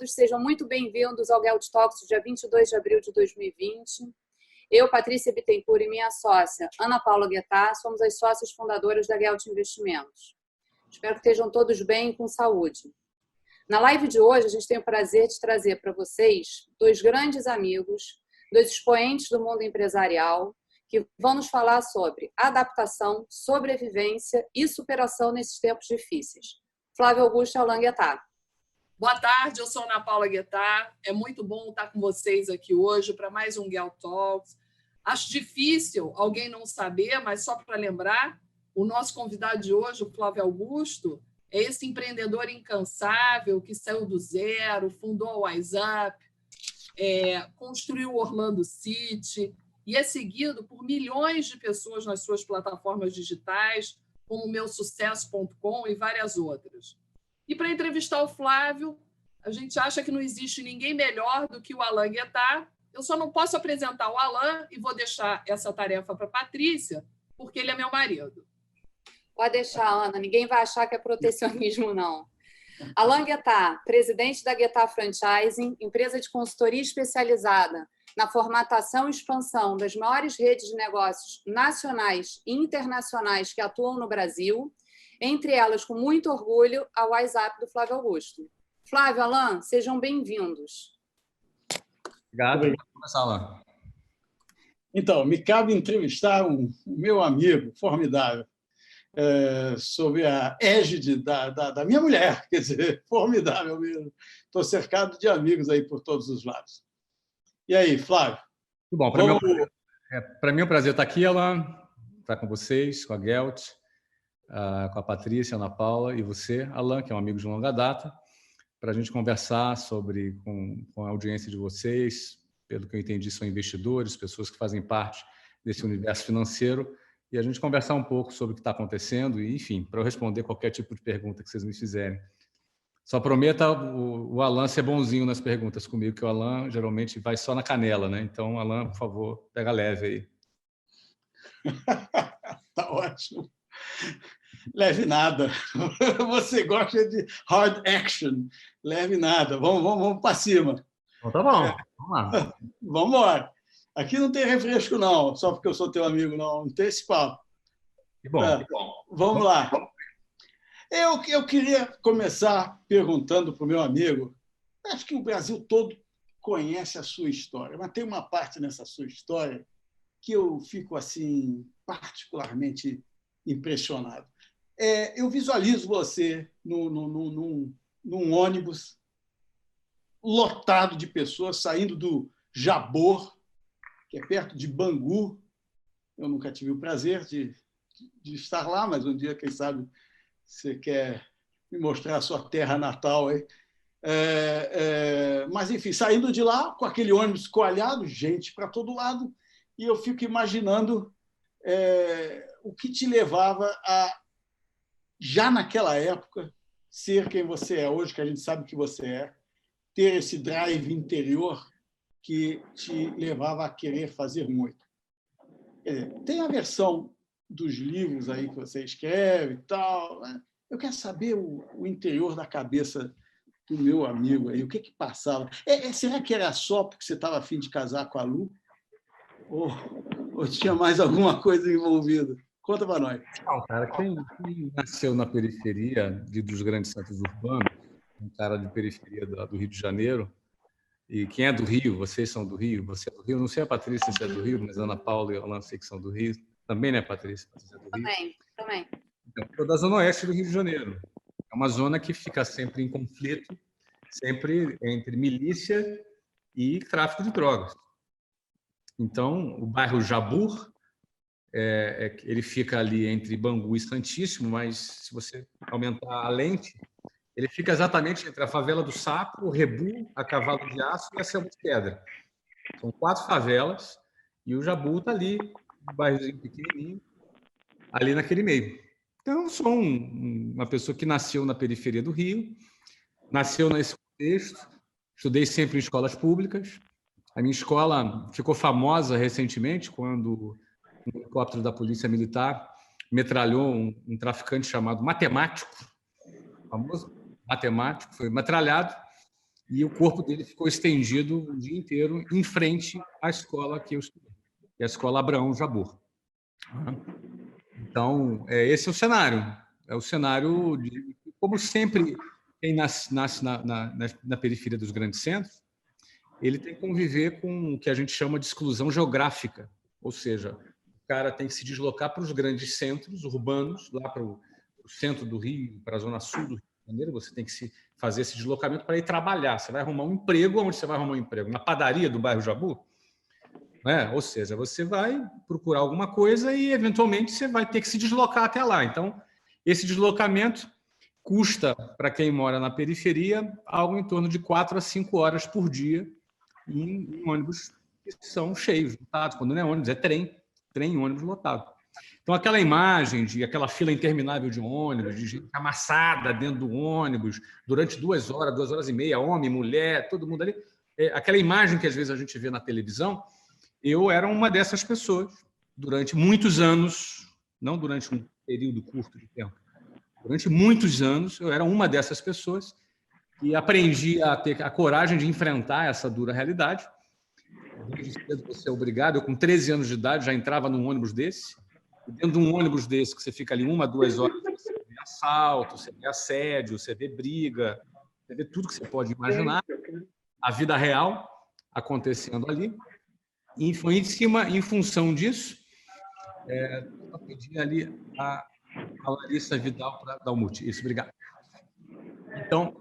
todos, sejam muito bem-vindos ao Gelt Talks, dia 22 de abril de 2020. Eu, Patrícia Bittencourt e minha sócia, Ana Paula Guettar, somos as sócias fundadoras da Gelt Investimentos. Espero que estejam todos bem e com saúde. Na live de hoje, a gente tem o prazer de trazer para vocês dois grandes amigos, dois expoentes do mundo empresarial, que vão nos falar sobre adaptação, sobrevivência e superação nesses tempos difíceis. Flávio Augusto e Alain Guettar. Boa tarde, eu sou Ana Paula Guettar. É muito bom estar com vocês aqui hoje para mais um Gelt Talks. Acho difícil alguém não saber, mas só para lembrar, o nosso convidado de hoje, o Flávio Augusto, é esse empreendedor incansável que saiu do zero, fundou a WhatsApp, construiu o Orlando City e é seguido por milhões de pessoas nas suas plataformas digitais, como o meusucesso.com e várias outras. E para entrevistar o Flávio, a gente acha que não existe ninguém melhor do que o Alain Guettar. Eu só não posso apresentar o Alain e vou deixar essa tarefa para a Patrícia, porque ele é meu marido. Pode deixar, Ana. Ninguém vai achar que é protecionismo, não. Alain Guettar, presidente da Guettar Franchising, empresa de consultoria especializada na formatação e expansão das maiores redes de negócios nacionais e internacionais que atuam no Brasil, entre elas, com muito orgulho, a WhatsApp do Flávio Augusto. Flávio, Alain, sejam bem-vindos. Obrigado. Vamos começar, Alain. Então, me cabe entrevistar o meu amigo formidável, sob a égide da minha mulher, quer dizer, formidável mesmo. Estou cercado de amigos aí por todos os lados. E aí, Flávio? Muito bom. Para mim é um prazer estar aqui, Alain, estar com vocês, com a Gelt, com a Patrícia, a Ana Paula e você, Alain, que é um amigo de longa data, para a gente conversar com a audiência de vocês. Pelo que eu entendi, são investidores, pessoas que fazem parte desse universo financeiro, e a gente conversar um pouco sobre o que está acontecendo e, enfim, para eu responder qualquer tipo de pergunta que vocês me fizerem. Só prometa o Alain ser bonzinho nas perguntas comigo, que o Alain geralmente vai só na canela, né? Então, Alain, por favor, pega leve aí. Tá ótimo. Leve nada. Você gosta de hard action. Leve nada. Vamos para cima. Então, tá bom. Vamos lá. Vamos embora. Aqui não tem refresco, não, só porque eu sou teu amigo, não. Não tem esse papo. Que bom. Vamos lá. Eu queria começar perguntando para o meu amigo, acho que o Brasil todo conhece a sua história, mas tem uma parte nessa sua história que eu fico assim particularmente impressionado. Eu visualizo você num ônibus lotado de pessoas saindo do Jabor, que é perto de Bangu. Eu nunca tive o prazer de estar lá, mas um dia, quem sabe, você quer me mostrar a sua terra natal aí. Mas, enfim, saindo de lá com aquele ônibus coalhado, gente para todo lado, e eu fico imaginando o que te levava a, já naquela época, ser quem você é hoje, que a gente sabe que você é, ter esse drive interior que te levava a querer fazer muito. Tem a versão dos livros aí que você escreve e tal, né? Eu quero saber o interior da cabeça do meu amigo aí, o que passava. Será que era só porque você estava a fim de casar com a Lu? Ou tinha mais alguma coisa envolvida? Conta para nós. Não, cara, quem nasceu na periferia dos grandes centros urbanos, um cara de periferia do Rio de Janeiro, e quem é do Rio, vocês são do Rio, você é do Rio, não sei a Patrícia se é do Rio, mas a Ana Paula e a Alain sei que são do Rio, também, né, Patrícia? Patrícia é do Rio. Também. Então, eu da Zona Oeste do Rio de Janeiro. É uma zona que fica sempre em conflito, sempre entre milícia e tráfico de drogas. Então, o bairro Jabur, ele fica ali entre Bangu e Santíssimo, mas se você aumentar a lente, ele fica exatamente entre a favela do Sapo, o Rebu, a Cavalo de Aço e a Selva de Pedra. São 4 favelas e o Jabu está ali, um bairrozinho pequenininho, ali naquele meio. Então, eu sou uma pessoa que nasceu na periferia do Rio, nasceu nesse contexto, estudei sempre em escolas públicas. A minha escola ficou famosa recentemente quando um helicóptero da Polícia Militar metralhou um traficante chamado Matemático, famoso matemático, foi metralhado e o corpo dele ficou estendido o dia inteiro em frente à escola que eu estudei, que é a Escola Abraão Jabbour. Então, esse é o cenário. É o cenário de, como sempre, quem nasce na periferia dos grandes centros, ele tem que conviver com o que a gente chama de exclusão geográfica, ou seja, o cara tem que se deslocar para os grandes centros urbanos, lá para o centro do Rio, para a zona sul do Rio de Janeiro, você tem que fazer esse deslocamento para ir trabalhar. Você vai arrumar um emprego. Onde você vai arrumar um emprego? Na padaria do bairro Jabbour? Ou seja, você vai procurar alguma coisa e, eventualmente, você vai ter que se deslocar até lá. Então, esse deslocamento custa, para quem mora na periferia, algo em torno de 4 a 5 horas por dia em ônibus que são cheios, lotados. Quando não é ônibus, é trem e ônibus lotado. Então, aquela imagem de aquela fila interminável de ônibus, de gente amassada dentro do ônibus, durante 2 horas, 2 horas e meia, homem, mulher, todo mundo ali, aquela imagem que às vezes a gente vê na televisão, eu era uma dessas pessoas durante muitos anos, não durante um período curto de tempo, durante muitos anos eu era uma dessas pessoas e aprendi a ter a coragem de enfrentar essa dura realidade. Desde cedo você é obrigado. Eu, com 13 anos de idade, já entrava num ônibus desse. E dentro de um ônibus desse, que você fica ali 1 a 2 horas, você vê assalto, você vê assédio, você vê briga, você vê tudo que você pode imaginar. A vida real acontecendo ali. E foi em função disso, eu pedi ali a Larissa Vidal para dar o mute. Isso, obrigado. Então,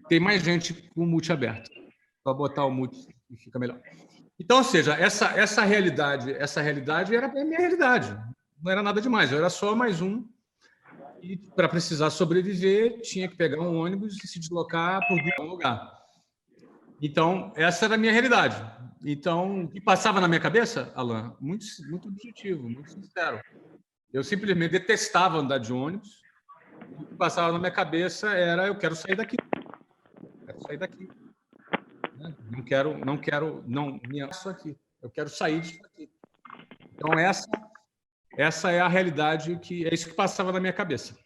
tem mais gente com o mute aberto. Para botar o mute e fica melhor. Então, ou seja, essa realidade era a minha realidade. Não era nada demais, eu era só mais um. E, para precisar sobreviver, tinha que pegar um ônibus e se deslocar por dia a um lugar. Então, essa era a minha realidade. Então, o que passava na minha cabeça, Alan? Muito objetivo, muito sincero. Eu simplesmente detestava andar de ônibus. O que passava na minha cabeça era: eu quero sair daqui. Não me isso aqui. Eu quero sair disso aqui. Então, essa é a realidade, é isso que passava na minha cabeça.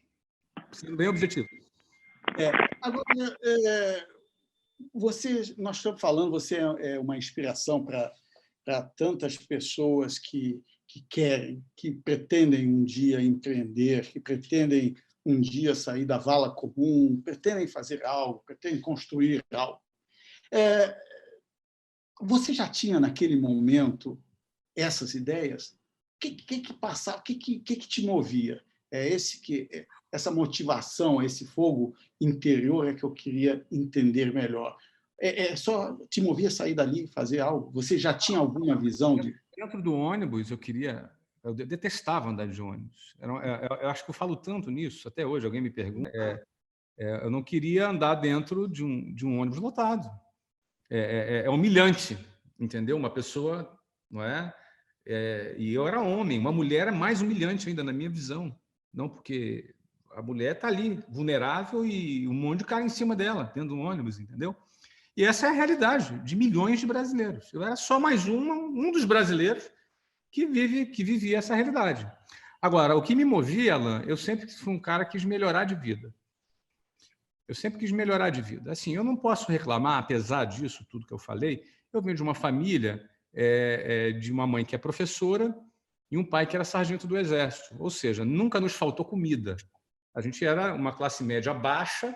Sendo bem objetivo. Agora, nós estamos falando, você é uma inspiração para tantas pessoas que querem, que pretendem um dia empreender, que pretendem um dia sair da vala comum, pretendem fazer algo, pretendem construir algo. Você já tinha, naquele momento, essas ideias? O que passava? O que te movia? Essa motivação, esse fogo interior é que eu queria entender melhor. Só te movia a sair dali e fazer algo? Você já tinha alguma visão de... Dentro do ônibus, eu detestava andar de ônibus. Eu acho que eu falo tanto nisso, até hoje alguém me pergunta. Eu não queria andar dentro de um ônibus lotado. É humilhante, entendeu? Uma pessoa, não é? E eu era homem, uma mulher é mais humilhante ainda na minha visão. Não, porque a mulher está ali, vulnerável, e um monte de cara em cima dela, dentro de um ônibus, entendeu? E essa é a realidade de milhões de brasileiros. Eu era só mais um dos brasileiros que vivia essa realidade. Agora, o que me movia, Alan, eu sempre fui um cara que quis melhorar de vida. Assim, eu não posso reclamar, apesar disso tudo que eu falei. Eu venho de uma família de uma mãe que é professora e um pai que era sargento do Exército. Ou seja, nunca nos faltou comida. A gente era uma classe média baixa,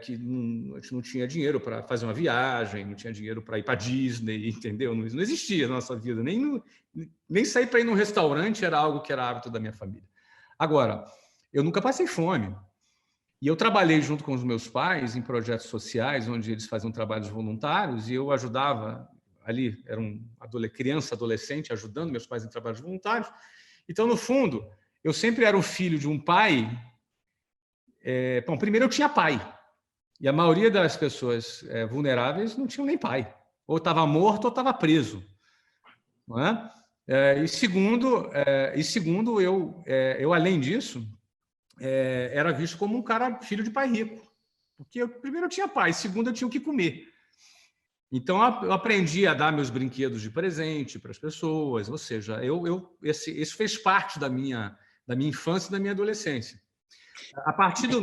que a gente não tinha dinheiro para fazer uma viagem, não tinha dinheiro para ir para Disney, entendeu? Não existia na nossa vida. Nem sair para ir num restaurante era algo que era hábito da minha família. Agora, eu nunca passei fome. E eu trabalhei junto com os meus pais em projetos sociais, onde eles faziam trabalhos voluntários, e eu ajudava ali, era criança, adolescente, ajudando meus pais em trabalhos voluntários. Então, no fundo, eu sempre era o filho de um pai. Bom, primeiro eu tinha pai, e a maioria das pessoas vulneráveis não tinham nem pai. Ou estava morto ou estava preso. Não é? E segundo, eu, além disso, era visto como um cara filho de pai rico. Porque primeiro eu tinha pai, segundo eu tinha o que comer. Então, eu aprendi a dar meus brinquedos de presente para as pessoas, ou seja, isso fez parte da minha infância e da minha adolescência. A partir do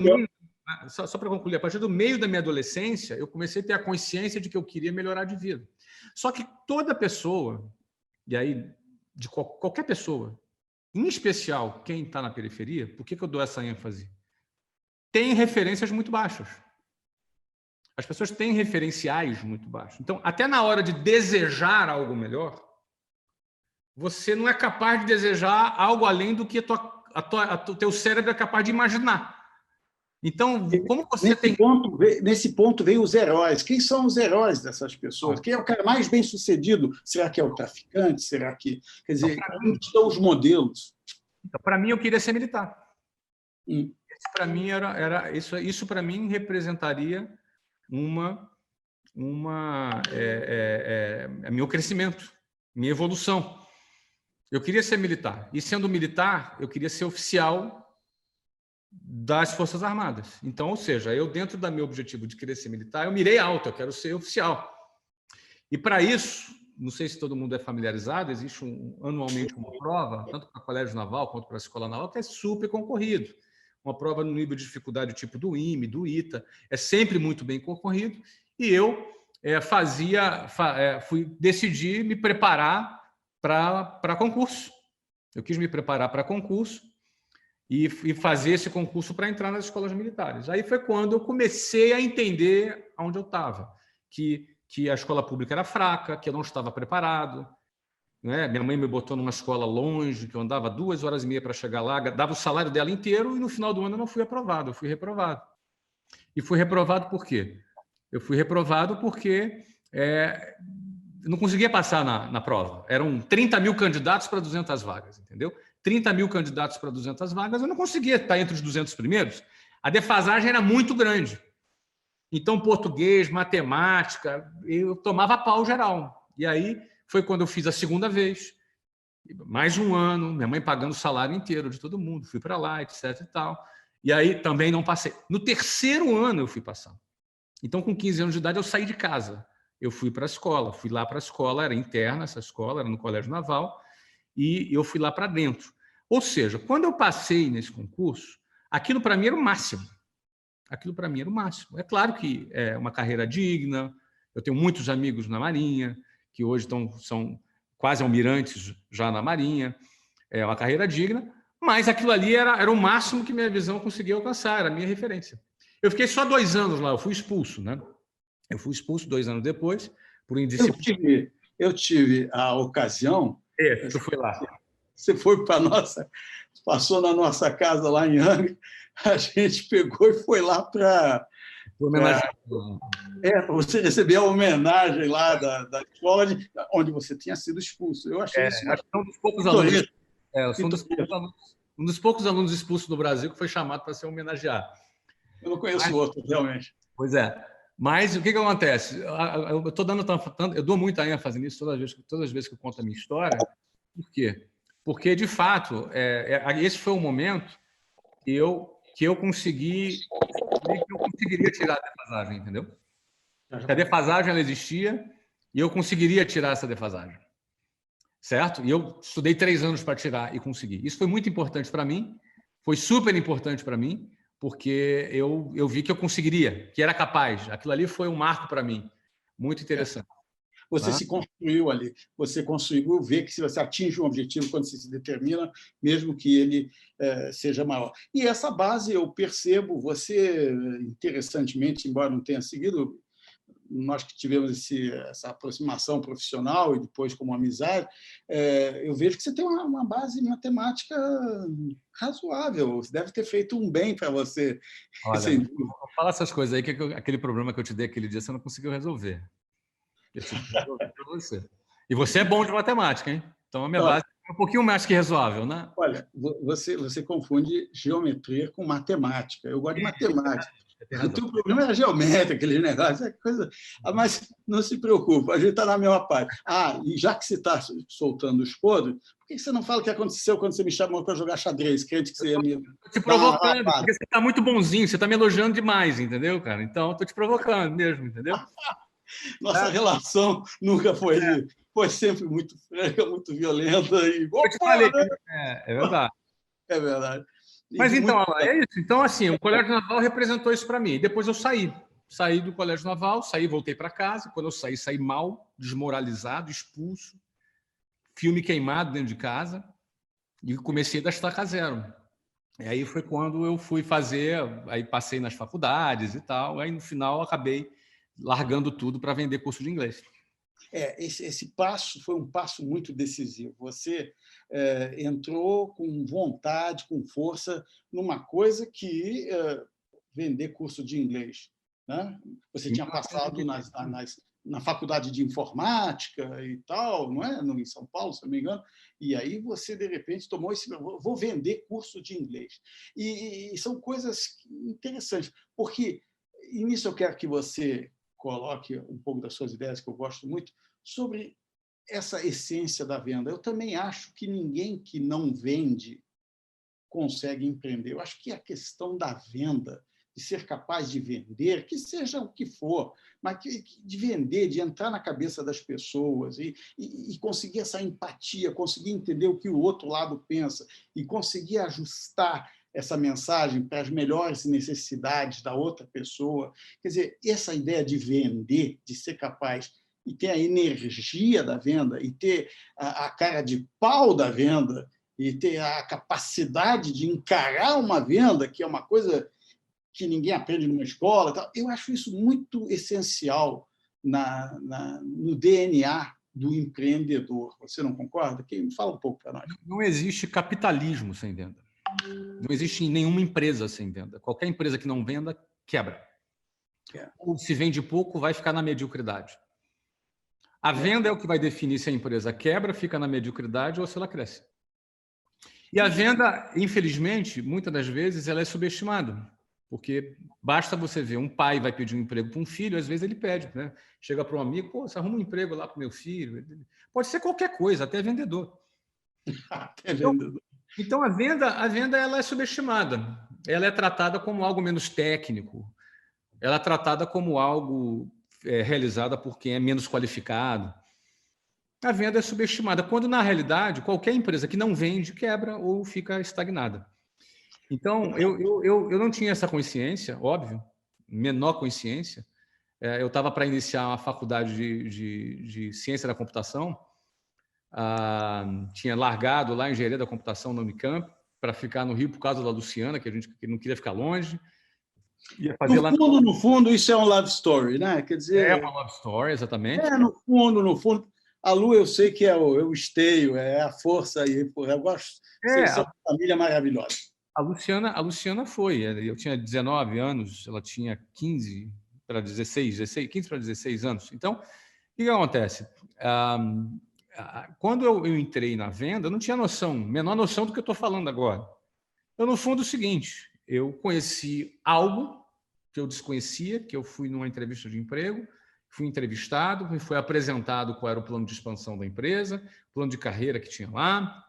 Só para concluir, a partir do meio da minha adolescência, eu comecei a ter a consciência de que eu queria melhorar de vida. Só que toda pessoa, e aí de qualquer pessoa, em especial quem está na periferia, por que eu dou essa ênfase? Tem referências muito baixas. As pessoas têm referenciais muito baixos. Então, até na hora de desejar algo melhor, você não é capaz de desejar algo além do que o teu cérebro é capaz de imaginar. Então, como você nesse ponto veio os heróis. Quem são os heróis dessas pessoas? Quem é o cara mais bem-sucedido? Será que é o traficante? Será que... Quer dizer, onde estão os modelos? Então, para mim, eu queria ser militar. Para mim isso para mim representaria meu crescimento, minha evolução. Eu queria ser militar. E, sendo militar, eu queria ser oficial das Forças Armadas. Então, ou seja, eu, dentro do meu objetivo de querer ser militar, eu mirei alto, eu quero ser oficial. E, para isso, não sei se todo mundo é familiarizado, existe anualmente uma prova, tanto para o Colégio Naval quanto para a Escola Naval, que é super concorrido. Uma prova no nível de dificuldade tipo do IME, do ITA, é sempre muito bem concorrido. E eu decidi me preparar para concurso. Eu quis me preparar para concurso e fazer esse concurso para entrar nas escolas militares. Aí foi quando eu comecei a entender onde eu estava, que a escola pública era fraca, que eu não estava preparado. Né? Minha mãe me botou numa escola longe, que eu andava 2h30 para chegar lá, dava o salário dela inteiro e no final do ano eu não fui aprovado, eu fui reprovado. E fui reprovado por quê? Eu fui reprovado porque eu não conseguia passar na prova. Eram 30 mil candidatos para 200 vagas, entendeu? 30 mil candidatos para 200 vagas, eu não conseguia estar entre os 200 primeiros. A defasagem era muito grande. Então, português, matemática, eu tomava pau geral. E aí foi quando eu fiz a segunda vez, mais um ano, minha mãe pagando o salário inteiro de todo mundo, fui para lá, etc. e tal. E aí também não passei. No terceiro ano eu fui passar. Então, com 15 anos de idade, eu saí de casa. Eu fui para a escola, fui lá para a escola, era interna essa escola, era no Colégio Naval, e eu fui lá para dentro. Ou seja, quando eu passei nesse concurso, aquilo para mim era o máximo. Aquilo para mim era o máximo. É claro que é uma carreira digna, eu tenho muitos amigos na Marinha, que hoje são quase almirantes já na Marinha, é uma carreira digna, mas aquilo ali era o máximo que minha visão conseguia alcançar, era a minha referência. Eu fiquei só 2 anos lá, eu fui expulso, né? Eu fui expulso 2 anos depois, por indisciplina. Eu tive a ocasião... Tu foi lá. Você foi para passou na nossa casa lá em Angra, a gente pegou e foi lá para... você recebeu a homenagem lá da escola onde você tinha sido expulso. Eu achei isso... Acho que um dos poucos alunos... um dos poucos alunos expulsos do Brasil que foi chamado para ser homenageado. Eu não conheço outro, realmente. Pois é. Mas o que acontece? Eu dou muita ênfase nisso todas as vezes que eu conto a minha história. Por quê? Porque, de fato, esse foi o momento que eu conseguiria tirar a defasagem, entendeu? A defasagem ela existia e eu conseguiria tirar essa defasagem. Certo? E eu estudei 3 anos para tirar e consegui. Isso foi muito importante para mim, foi super importante para mim, porque eu vi que eu conseguiria, que era capaz. Aquilo ali foi um marco para mim, muito interessante. Você se construiu ali, você conseguiu ver que se você atinge um objetivo quando você se determina, mesmo que ele seja maior. E essa base eu percebo, você, interessantemente, embora não tenha seguido, nós que tivemos essa aproximação profissional e depois como amizade, eu vejo que você tem uma base matemática razoável. Você deve ter feito um bem para você. Olha, vou falar essas coisas aí, que aquele problema que eu te dei aquele dia, você não conseguiu resolver. Eu tive que resolver para você. E você é bom de matemática, hein? Então a minha base é um pouquinho mais que resolvível, né? Olha, você confunde geometria com matemática. Eu gosto de matemática. O teu problema é a geometria, aquele negócio, é coisa. Mas não se preocupe, a gente está na mesma parte. E já que você está soltando os podres, por que você não fala o que aconteceu quando você me chamou para jogar xadrez? Crente que você ia me. Estou te provocando, porque você está muito bonzinho, você está me elogiando demais, entendeu, cara? Então, estou te provocando mesmo, entendeu? Nossa relação nunca foi sempre muito franca, muito violenta. E... Eu te falei, é verdade. É verdade. Mas então, é isso. Então, assim, o Colégio Naval representou isso para mim. Depois eu saí. Saí do Colégio Naval, voltei para casa. Quando eu saí mal, desmoralizado, expulso, filme queimado dentro de casa e comecei da estaca zero. E aí foi quando eu fui fazer, aí passei nas faculdades e tal, aí no final acabei largando tudo para vender curso de inglês. Esse passo foi um passo muito decisivo. Você entrou com vontade, com força, numa coisa que vender curso de inglês. Né? Você tinha passado na faculdade de informática e tal, não é? Em São Paulo, se não me engano, e aí você, de repente, tomou esse... Vou vender curso de inglês. E são coisas interessantes, porque, e nisso eu quero que você coloque um pouco das suas ideias, que eu gosto muito, sobre essa essência da venda. Eu também acho que ninguém que não vende consegue empreender. Eu acho que a questão da venda, de ser capaz de vender, que seja o que for, mas de vender, de entrar na cabeça das pessoas e conseguir essa empatia, conseguir entender o que o outro lado pensa e conseguir ajustar essa mensagem para as melhores necessidades da outra pessoa. Quer dizer, essa ideia de vender, de ser capaz e ter a energia da venda e ter a cara de pau da venda e ter a capacidade de encarar uma venda, que é uma coisa que ninguém aprende numa escola. Eu acho isso muito essencial no DNA do empreendedor. Você não concorda? Fala um pouco para nós. Não existe capitalismo sem venda. Não existe nenhuma empresa sem venda. Qualquer empresa que não venda, quebra. Ou se vende pouco, vai ficar na mediocridade. A venda é o que vai definir se a empresa quebra, fica na mediocridade ou se ela cresce. E a venda, infelizmente, muitas das vezes, ela é subestimada. Porque basta você ver, um pai vai pedir um emprego para um filho, às vezes ele pede, né? Chega para um amigo, pô, você arruma um emprego lá para o meu filho. Pode ser qualquer coisa, até vendedor. Até vendedor. Então a venda ela é subestimada. Ela é tratada como algo menos técnico. Ela é tratada como algo realizada por quem é menos qualificado. A venda é subestimada, quando, na realidade, qualquer empresa que não vende, quebra ou fica estagnada. Então, eu não tinha essa consciência, óbvio, menor consciência. Eu estava para iniciar uma faculdade de ciência da computação, tinha largado lá em engenharia da computação no Unicamp para ficar no Rio por causa da Luciana, que não queria ficar longe. Ia fazer no fundo, isso é um love story, né? Quer dizer, é uma love story, exatamente. No fundo, a Lu eu sei que é o esteio, é a força aí. Eu gosto. Vocês são uma família maravilhosa. A Luciana foi. Eu tinha 19 anos, ela tinha 15 para 16 anos. Então, o que acontece? Quando eu entrei na venda, eu não tinha menor noção do que eu estou falando agora. Então, no fundo, é o seguinte: eu conheci algo que eu desconhecia, que eu fui numa entrevista de emprego, fui entrevistado, me foi apresentado qual era o plano de expansão da empresa, plano de carreira que tinha lá,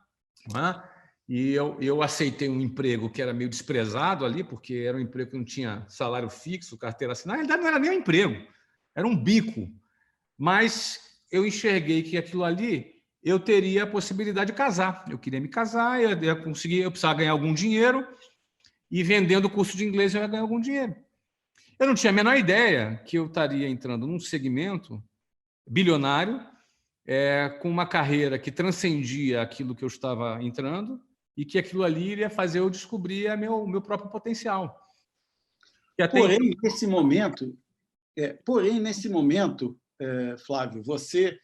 e eu aceitei um emprego que era meio desprezado ali, porque era um emprego que não tinha salário fixo, carteira assinada. Na realidade, não era nem um emprego, era um bico. Mas eu enxerguei que aquilo ali eu teria a possibilidade de casar. Eu queria me casar, eu precisava ganhar algum dinheiro, e vendendo o curso de inglês eu ia ganhar algum dinheiro. Eu não tinha a menor ideia que eu estaria entrando num segmento bilionário, com uma carreira que transcendia aquilo que eu estava entrando e que aquilo ali iria fazer eu descobrir meu próprio potencial. Porém, nesse momento, Flávio, você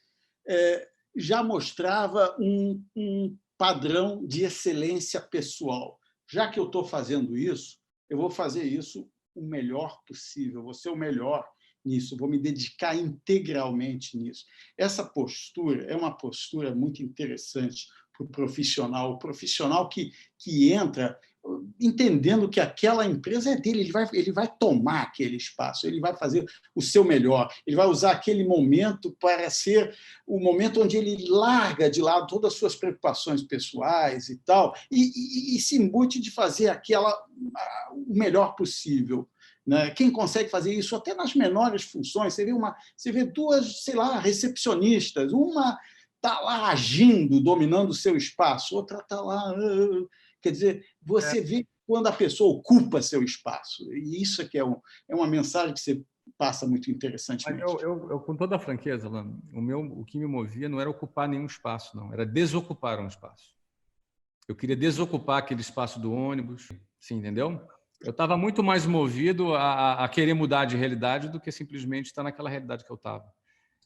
já mostrava um padrão de excelência pessoal. Já que eu estou fazendo isso, eu vou fazer isso o melhor possível, vou ser o melhor nisso, vou me dedicar integralmente nisso. Essa postura é uma postura muito interessante para o profissional que entra entendendo que aquela empresa é dele, ele vai tomar aquele espaço, ele vai fazer o seu melhor, ele vai usar aquele momento para ser o momento onde ele larga de lado todas as suas preocupações pessoais e tal, e se embute de fazer o melhor possível. Né? Quem consegue fazer isso até nas menores funções, você vê duas, sei lá, recepcionistas, uma está lá agindo, dominando o seu espaço, outra está lá... Quer dizer, você vê quando a pessoa ocupa seu espaço. E isso é que é uma mensagem que você passa muito interessantemente. Mas eu, com toda a franqueza, Alan, o que me movia não era ocupar nenhum espaço, não. Era desocupar um espaço. Eu queria desocupar aquele espaço do ônibus, sim, entendeu? Eu estava muito mais movido a querer mudar de realidade do que simplesmente estar naquela realidade que eu estava.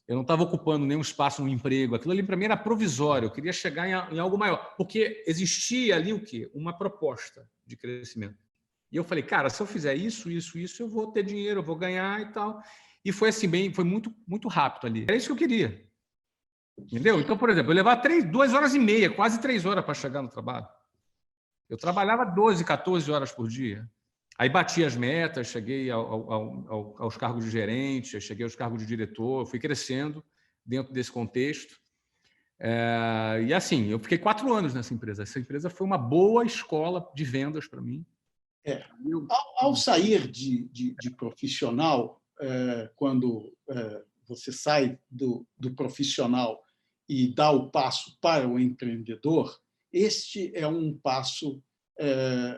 Eu não estava ocupando nenhum espaço no emprego. Aquilo ali, para mim, era provisório. Eu queria chegar em algo maior. Porque existia ali o quê? Uma proposta de crescimento. E eu falei, cara, se eu fizer isso, eu vou ter dinheiro, eu vou ganhar e tal. E foi assim, foi muito, muito rápido ali. Era isso que eu queria. Entendeu? Então, por exemplo, eu levava 2 horas e meia, quase 3 horas para chegar no trabalho. Eu trabalhava 12, 14 horas por dia. Aí bati as metas, cheguei aos cargos de gerente, cheguei aos cargos de diretor, fui crescendo dentro desse contexto. E assim, eu fiquei 4 anos nessa empresa. Essa empresa foi uma boa escola de vendas para mim. Ao sair de profissional, quando você sai do profissional e dá o passo para o empreendedor, este é um passo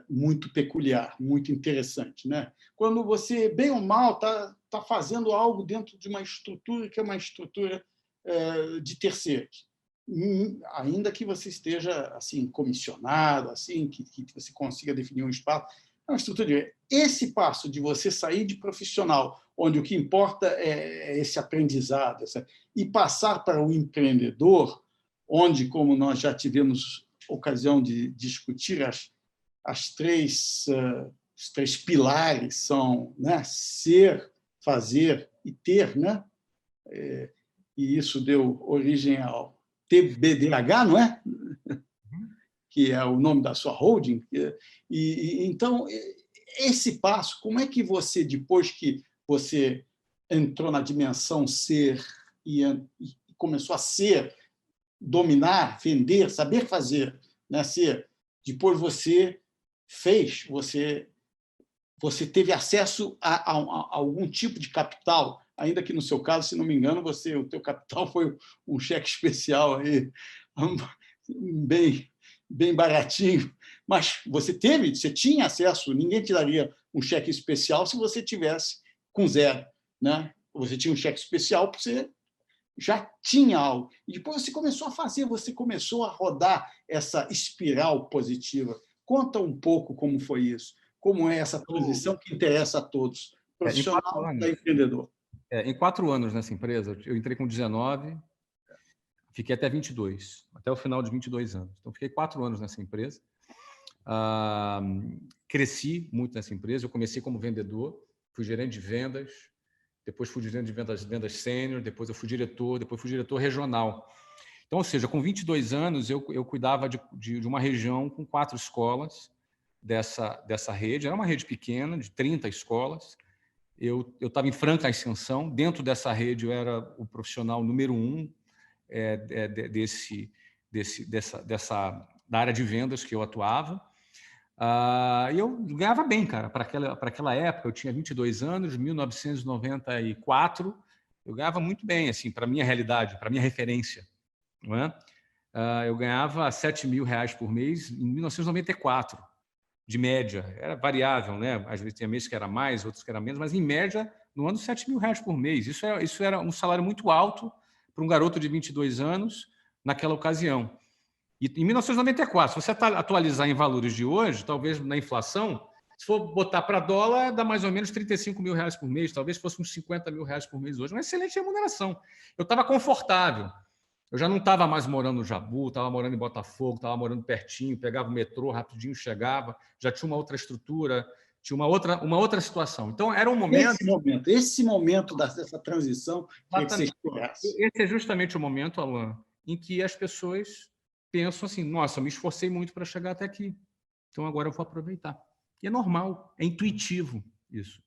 muito peculiar, muito interessante, né? Quando você, bem ou mal, tá fazendo algo dentro de uma estrutura que é uma estrutura de terceiros, ainda que você esteja assim comissionado, assim que você consiga definir um espaço, é uma estrutura de... Esse passo de você sair de profissional, onde o que importa é esse aprendizado, e passar para o empreendedor, onde, como nós já tivemos ocasião de discutir, os 3 pilares são, né, ser, fazer e ter, né? E isso deu origem ao TBDH, não é? Que é o nome da sua holding. Então, esse passo, como é que você, depois que você entrou na dimensão ser e começou a ser, dominar, vender, saber fazer, né, ser, depois você fez, você teve acesso a algum tipo de capital, ainda que no seu caso, se não me engano, o teu capital foi um cheque especial aí, bem baratinho, mas você tinha acesso, ninguém te daria um cheque especial se você tivesse com 0, né? Você tinha um cheque especial porque você já tinha algo. E depois você começou a fazer, você começou a rodar essa espiral positiva. Conta um pouco como foi isso, como é essa transição que interessa a todos, profissional para empreendedor. Em 4 anos nessa empresa, eu entrei com 19, fiquei até 22, até o final de 22 anos. Então, fiquei 4 anos nessa empresa. Cresci muito nessa empresa. Eu comecei como vendedor, fui gerente de vendas, depois fui gerente de vendas sênior, depois eu fui diretor regional. Então, ou seja, com 22 anos, eu cuidava de uma região com 4 escolas dessa rede. Era uma rede pequena, de 30 escolas. Eu estava em franca ascensão. Dentro dessa rede, eu era o profissional número 1 da área de vendas que eu atuava. E eu ganhava bem, cara. Para aquela época, eu tinha 22 anos, 1994, eu ganhava muito bem, assim, para a minha realidade, para a minha referência. Não é? Eu ganhava R$7.000 por mês em 1994, de média. Era variável, né? Às vezes tinha meses que era mais, outros que era menos, mas em média, no ano, R$7.000 por mês. Isso era um salário muito alto para um garoto de 22 anos naquela ocasião. E em 1994, se você atualizar em valores de hoje, talvez na inflação, se for botar para dólar, dá mais ou menos R$35.000 por mês, talvez fosse uns R$50.000 por mês hoje. Uma excelente remuneração. Eu estava confortável. Eu já não estava mais morando no Jabu, estava morando em Botafogo, estava morando pertinho, pegava o metrô, rapidinho chegava, já tinha uma outra estrutura, tinha uma outra situação. Então, era um momento... Esse momento dessa transição que você explorasse. Esse é justamente o momento, Alan, em que as pessoas pensam assim, nossa, eu me esforcei muito para chegar até aqui, então agora eu vou aproveitar. E é normal, é intuitivo isso.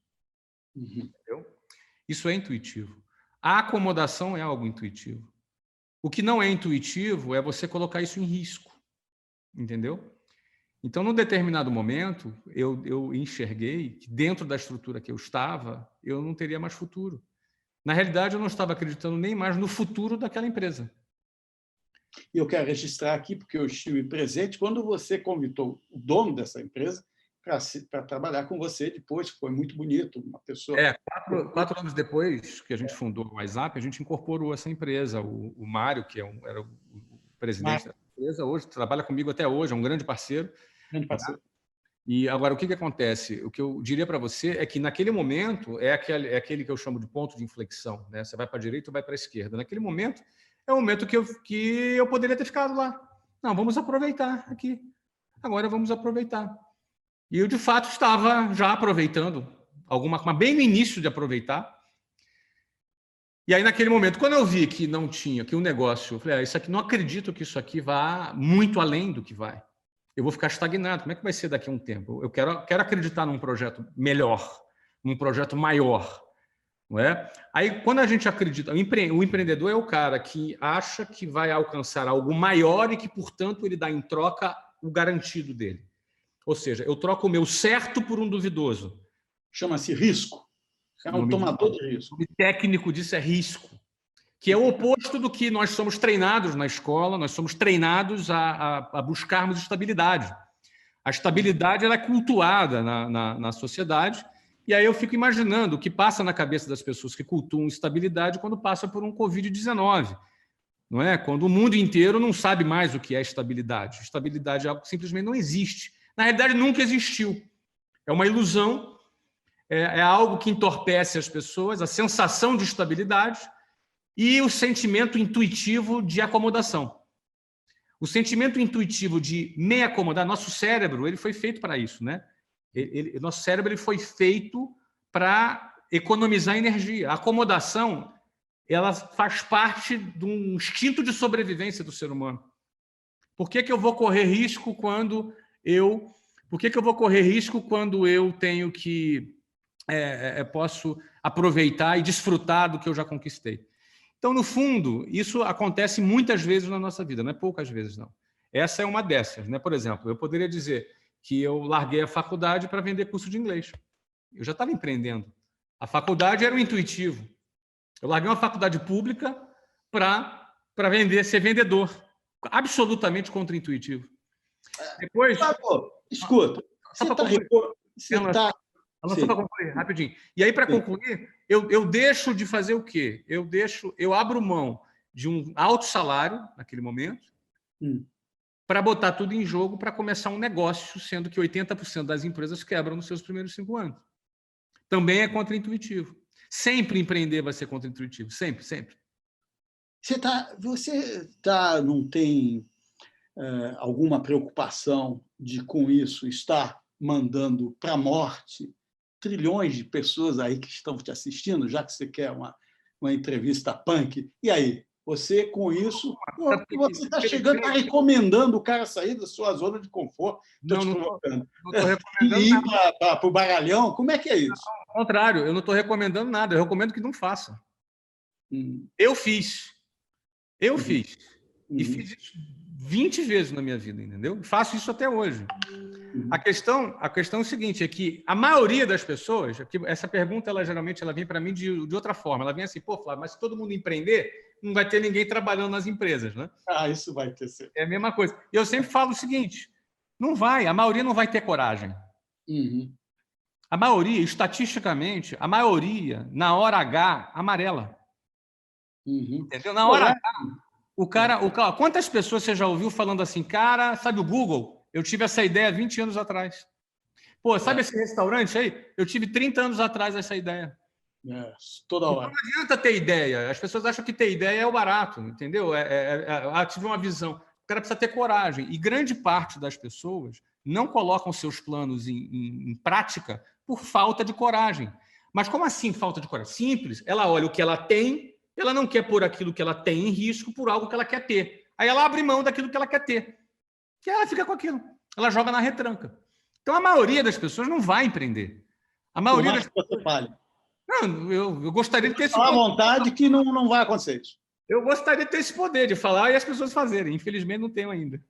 Entendeu? Isso é intuitivo. A acomodação é algo intuitivo. O que não é intuitivo é você colocar isso em risco, entendeu? Então, num determinado momento, eu enxerguei que dentro da estrutura que eu estava, eu não teria mais futuro. Na realidade, eu não estava acreditando nem mais no futuro daquela empresa. E eu quero registrar aqui, porque eu estive presente, quando você convidou o dono dessa empresa, para trabalhar com você depois, que foi muito bonito, uma pessoa... 4 anos depois que a gente fundou o WhatsApp, a gente incorporou essa empresa. O Mário, que era o presidente da empresa, hoje trabalha comigo até hoje, é um grande parceiro. Grande parceiro. E agora, o que acontece? O que eu diria para você é que, naquele momento, é aquele que eu chamo de ponto de inflexão, né? Você vai para a direita ou vai para a esquerda. Naquele momento, é o momento que eu poderia ter ficado lá. Não, vamos aproveitar aqui. Agora vamos aproveitar. E eu, de fato, estava já aproveitando, bem no início de aproveitar. E aí, naquele momento, quando eu vi que não tinha, que o negócio... Eu falei, isso aqui, não acredito que isso aqui vá muito além do que vai. Eu vou ficar estagnado. Como é que vai ser daqui a um tempo? Eu quero acreditar num projeto melhor, num projeto maior. Não é? Aí, quando a gente acredita... O empreendedor é o cara que acha que vai alcançar algo maior e que, portanto, ele dá em troca o garantido dele. Ou seja, eu troco o meu certo por um duvidoso. Chama-se risco. É um tomador de risco. O técnico disso é risco, que é o oposto do que nós somos treinados na escola. Nós somos treinados a buscarmos estabilidade. A estabilidade ela é cultuada na sociedade, e aí eu fico imaginando o que passa na cabeça das pessoas que cultuam estabilidade quando passa por um Covid-19. Não é? Quando o mundo inteiro não sabe mais o que é estabilidade. Estabilidade é algo que simplesmente não existe. Na realidade, nunca existiu. É uma ilusão, é algo que entorpece as pessoas, a sensação de estabilidade e o sentimento intuitivo de acomodação. O sentimento intuitivo de me acomodar, nosso cérebro ele foi feito para isso, né? Nosso cérebro ele foi feito para economizar energia. A acomodação ela faz parte de um instinto de sobrevivência do ser humano. Por que eu vou correr risco quando eu tenho que posso aproveitar e desfrutar do que eu já conquistei? Então, no fundo, isso acontece muitas vezes na nossa vida, não é poucas vezes, não. Essa é uma dessas, né? Por exemplo, eu poderia dizer que eu larguei a faculdade para vender curso de inglês. Eu já estava empreendendo. A faculdade era o intuitivo. Eu larguei uma faculdade pública para ser vendedor. Absolutamente contra-intuitivo. Depois... Escuta, você está... Só para concluir, rapidinho. E aí, para concluir, eu deixo de fazer o quê? Eu abro mão de um alto salário, naquele momento, para botar tudo em jogo para começar um negócio, sendo que 80% das empresas quebram nos seus primeiros 5 anos. Também é contra-intuitivo. Sempre empreender vai ser contra-intuitivo. Sempre, sempre. Você não tem alguma preocupação de, com isso, estar mandando para a morte trilhões de pessoas aí que estão te assistindo, já que você quer uma entrevista punk? E aí, você, com isso, você está chegando, está recomendando o cara sair da sua zona de conforto, não estou recomendando e ir para o baralhão? Como é que é isso? Não, ao contrário, eu não estou recomendando nada, eu recomendo que não faça. Eu fiz. E fiz isso 20 vezes na minha vida, entendeu? Faço isso até hoje. A questão é o seguinte, é que a maioria das pessoas, essa pergunta, geralmente ela vem para mim de outra forma. Ela vem assim, pô, Flávio, mas se todo mundo empreender, não vai ter ninguém trabalhando nas empresas, né? Isso vai ter certeza. É a mesma coisa. E eu sempre falo o seguinte, não vai, a maioria não vai ter coragem. A maioria, estatisticamente, na hora H, amarela. Entendeu? Na hora H, o cara, quantas pessoas você já ouviu falando assim, cara, sabe o Google? Eu tive essa ideia 20 anos atrás. Pô, sabe esse restaurante aí? Eu tive 30 anos atrás essa ideia. Toda hora. Então, não adianta ter ideia. As pessoas acham que ter ideia é o barato, entendeu? Tive uma visão. O cara precisa ter coragem. E grande parte das pessoas não colocam seus planos em prática por falta de coragem. Mas como assim falta de coragem? Simples. Ela olha o que ela tem, ela não quer pôr aquilo que ela tem em risco por algo que ela quer ter. Aí ela abre mão daquilo que ela quer ter. E ela fica com aquilo. Ela joga na retranca. Então, a maioria das pessoas não vai empreender. A maioria das pessoas... Não, eu gostaria de ter esse poder. À vontade que não vai acontecer isso. Eu gostaria de ter esse poder de falar e as pessoas fazerem. Infelizmente, não tenho ainda.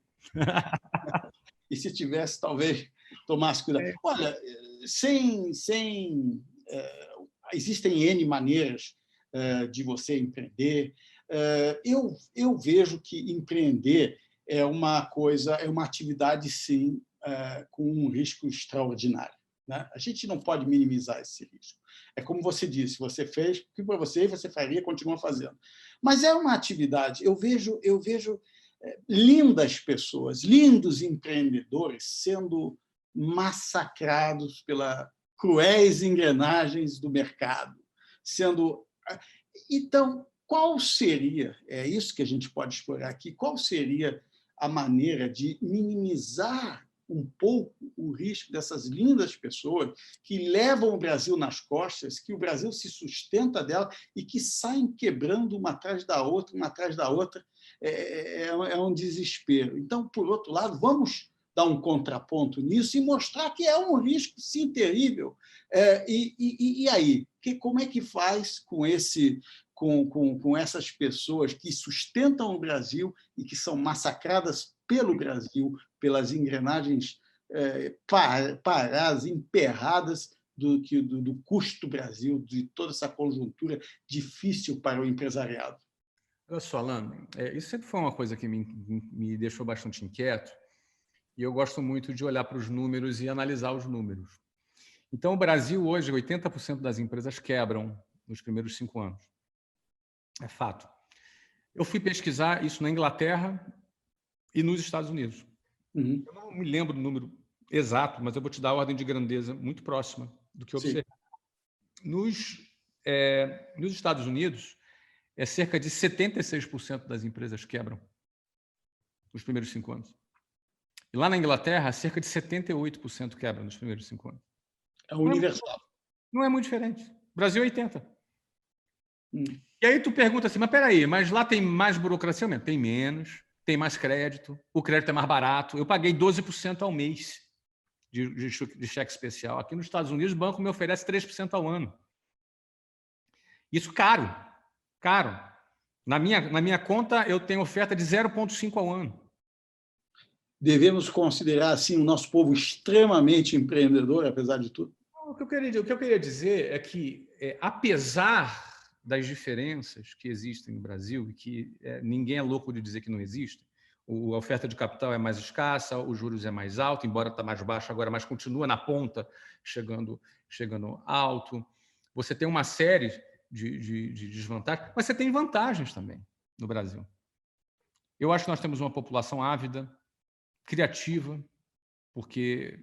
E se tivesse, talvez tomasse cuidado. Olha, existem N maneiras de você empreender. Eu vejo que empreender é uma atividade, sim, com um risco extraordinário, né? A gente não pode minimizar esse risco. É como você disse, você fez o que para você faria, continua fazendo. Mas é uma atividade, eu vejo lindas pessoas, lindos empreendedores sendo massacrados pelas cruéis engrenagens do mercado. Então, qual seria, é isso que a gente pode explorar aqui, qual seria a maneira de minimizar um pouco o risco dessas lindas pessoas que levam o Brasil nas costas, que o Brasil se sustenta dela e que saem quebrando uma atrás da outra, é um desespero. Então, por outro lado, vamos dar um contraponto nisso e mostrar que é um risco, sim, terrível. E aí? Como é que faz com essas pessoas que sustentam o Brasil e que são massacradas pelo Brasil, pelas engrenagens paradas, emperradas do custo do Brasil, de toda essa conjuntura difícil para o empresariado? Olha só, Alan, isso sempre foi uma coisa que me deixou bastante inquieto, e eu gosto muito de olhar para os números e analisar os números. Então, o Brasil, hoje, 80% das empresas quebram nos primeiros 5 anos. É fato. Eu fui pesquisar isso na Inglaterra e nos Estados Unidos. Uhum. Eu não me lembro do número exato, mas eu vou te dar a ordem de grandeza muito próxima do que eu observei. Nos Estados Unidos, cerca de 76% das empresas quebram nos primeiros 5 anos. E lá na Inglaterra, cerca de 78% quebram nos primeiros 5 anos. É universal. Não é muito diferente. O Brasil é 80%. E aí tu pergunta assim, mas peraí, mas lá tem mais burocracia? Tem menos, tem mais crédito, o crédito é mais barato. Eu paguei 12% ao mês de cheque especial. Aqui nos Estados Unidos, o banco me oferece 3% ao ano. Isso caro. Na minha conta, eu tenho oferta de 0,5 ao ano. Devemos considerar, assim, o nosso povo extremamente empreendedor, apesar de tudo? O que eu queria dizer é que, apesar das diferenças que existem no Brasil, e que ninguém é louco de dizer que não existem, a oferta de capital é mais escassa, os juros é mais alto, embora está mais baixo agora, mas continua na ponta, chegando alto. Você tem uma série de desvantagens, mas você tem vantagens também no Brasil. Eu acho que nós temos uma população ávida, criativa, porque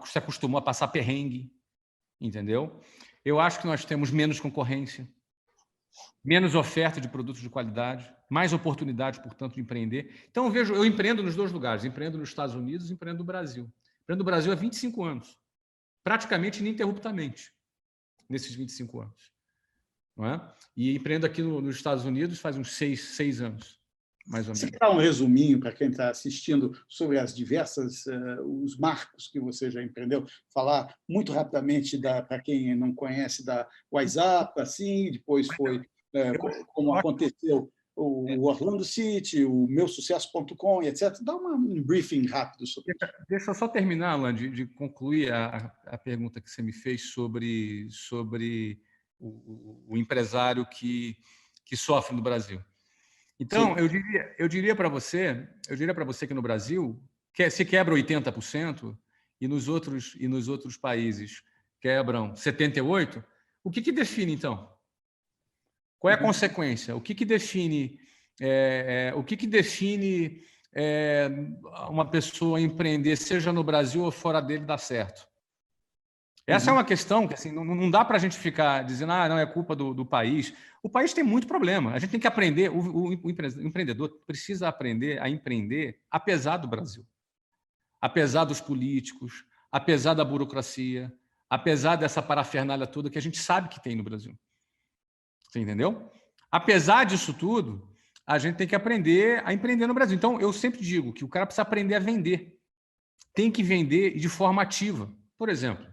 se acostumou a passar perrengue, entendeu? Eu acho que nós temos menos concorrência, menos oferta de produtos de qualidade, mais oportunidade, portanto, de empreender. Então, eu empreendo nos 2 lugares, empreendo nos Estados Unidos e empreendo no Brasil. Empreendo no Brasil há 25 anos, praticamente ininterruptamente, nesses 25 anos. Não é? E empreendo aqui nos Estados Unidos faz uns 6 anos, mais ou menos. Você quer dar um resuminho para quem está assistindo sobre as os marcos que você já empreendeu? Falar muito rapidamente, para quem não conhece, da WhatsApp, assim, depois foi como aconteceu o Orlando City, o meusucesso.com, etc. Dá um briefing rápido sobre isso. Deixa eu só terminar, Alan, de concluir a pergunta que você me fez sobre o empresário que sofre no Brasil. Então, eu diria para você que no Brasil se quebra 80% e nos outros países quebram 78%, o que define, então? Qual é a consequência? O que define uma pessoa empreender, seja no Brasil ou fora dele, dar certo? Essa é uma questão que assim, não dá para a gente ficar dizendo não, é culpa do país. O país tem muito problema. A gente tem que aprender, o empreendedor precisa aprender a empreender apesar do Brasil. Apesar dos políticos, apesar da burocracia, apesar dessa parafernália toda que a gente sabe que tem no Brasil. Você entendeu? Apesar disso tudo, a gente tem que aprender a empreender no Brasil. Então, eu sempre digo que o cara precisa aprender a vender. Tem que vender de forma ativa. Por exemplo,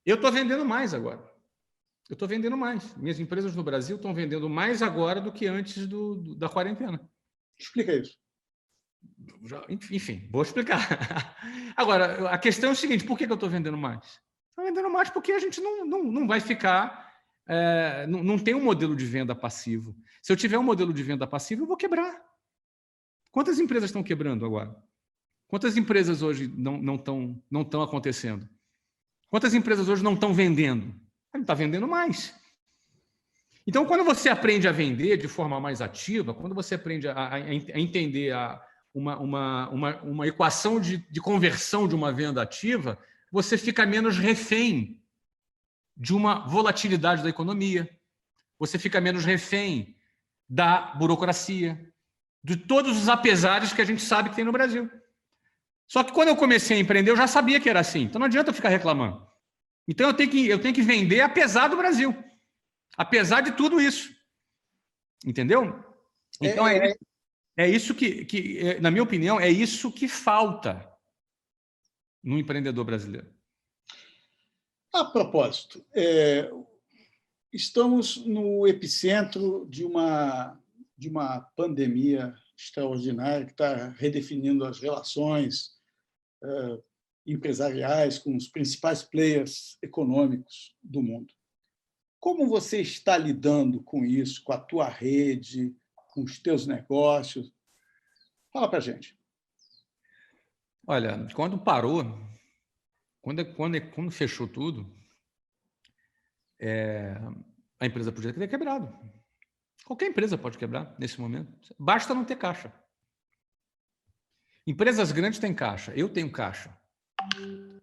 eu estou vendendo mais agora. Eu estou vendendo mais. Minhas empresas no Brasil estão vendendo mais agora do que antes da quarentena. Explica isso. Enfim, vou explicar. Agora, a questão é o seguinte, por que eu estou vendendo mais? Estou vendendo mais porque a gente não vai ficar... não tem um modelo de venda passivo. Se eu tiver um modelo de venda passivo, eu vou quebrar. Quantas empresas estão quebrando agora? Quantas empresas hoje não estão acontecendo? Quantas empresas hoje não estão vendendo? Não está vendendo mais. Então, quando você aprende a vender de forma mais ativa, quando você aprende a entender uma equação de conversão de uma venda ativa, você fica menos refém de uma volatilidade da economia, você fica menos refém da burocracia, de todos os apesares que a gente sabe que tem no Brasil. Só que quando eu comecei a empreender, eu já sabia que era assim. Então não adianta eu ficar reclamando. Então eu tenho que vender apesar do Brasil. Apesar de tudo isso. Entendeu? Então é isso que, na minha opinião, é isso que falta no empreendedor brasileiro. A propósito, estamos no epicentro de uma pandemia extraordinária que está redefinindo as relações empresariais com os principais players econômicos do mundo. Como você está lidando com isso, com a tua rede, com os teus negócios? Fala para a gente. Olha, quando parou, quando fechou tudo, a empresa podia ter quebrado. Qualquer empresa pode quebrar nesse momento. Basta não ter caixa. Empresas grandes têm caixa. Eu tenho caixa.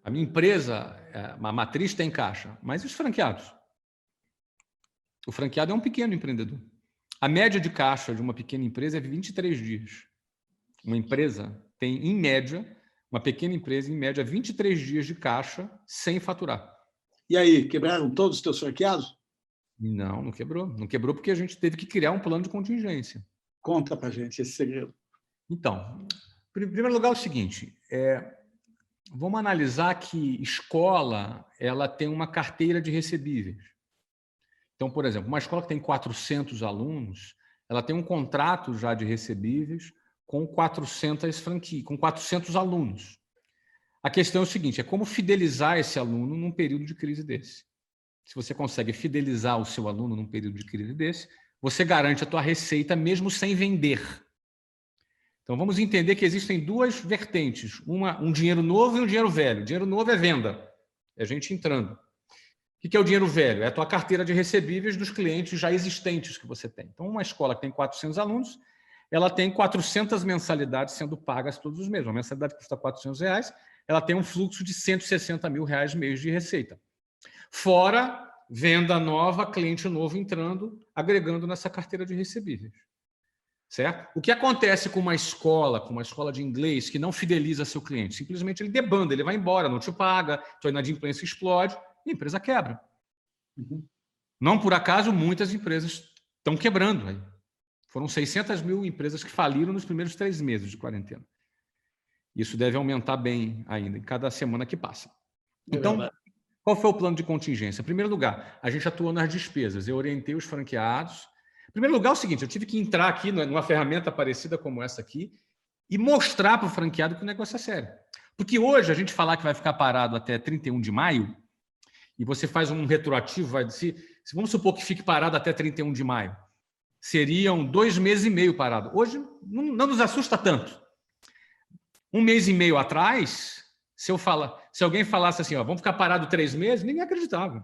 A minha empresa, a matriz tem caixa. Mas e os franqueados? O franqueado é um pequeno empreendedor. A média de caixa de uma pequena empresa é 23 dias. Uma empresa tem, em média, uma pequena empresa, em média, 23 dias de caixa sem faturar. E aí, quebraram todos os teus franqueados? Não quebrou. Não quebrou porque a gente teve que criar um plano de contingência. Conta para a gente esse segredo. Então, em primeiro lugar, é o seguinte, vamos analisar que escola ela tem uma carteira de recebíveis. Então, por exemplo, uma escola que tem 400 alunos, ela tem um contrato já de recebíveis com 400 alunos. A questão é o seguinte, é como fidelizar esse aluno num período de crise desse. Se você consegue fidelizar o seu aluno num período de crise desse, você garante a tua receita mesmo sem vender. Então, vamos entender que existem duas vertentes, um dinheiro novo e um dinheiro velho. O dinheiro novo é venda, é gente entrando. O que é o dinheiro velho? É a tua carteira de recebíveis dos clientes já existentes que você tem. Então, uma escola que tem 400 alunos, ela tem 400 mensalidades sendo pagas todos os meses. Uma mensalidade custa R$400, ela tem um fluxo de R$160 mil mês de receita. Fora venda nova, cliente novo entrando, agregando nessa carteira de recebíveis. Certo? O que acontece com uma escola de inglês que não fideliza seu cliente? Simplesmente ele debanda, ele vai embora, não te paga, tua inadimplência explode e a empresa quebra. Uhum. Não por acaso, muitas empresas estão quebrando. Aí. Foram 600 mil empresas que faliram nos primeiros 3 meses de quarentena. Isso deve aumentar bem ainda, em cada semana que passa. Então, qual foi o plano de contingência? Em primeiro lugar, a gente atuou nas despesas. Eu orientei os franqueados. Em primeiro lugar, é o seguinte, eu tive que entrar aqui numa ferramenta parecida como essa aqui e mostrar para o franqueado que o negócio é sério. Porque hoje, a gente falar que vai ficar parado até 31 de maio, e você faz um retroativo, vamos supor que fique parado até 31 de maio, seriam 2 meses e meio parado. Hoje, não nos assusta tanto. 1 mês e meio atrás, se alguém falasse assim, vamos ficar parado 3 meses, ninguém acreditava.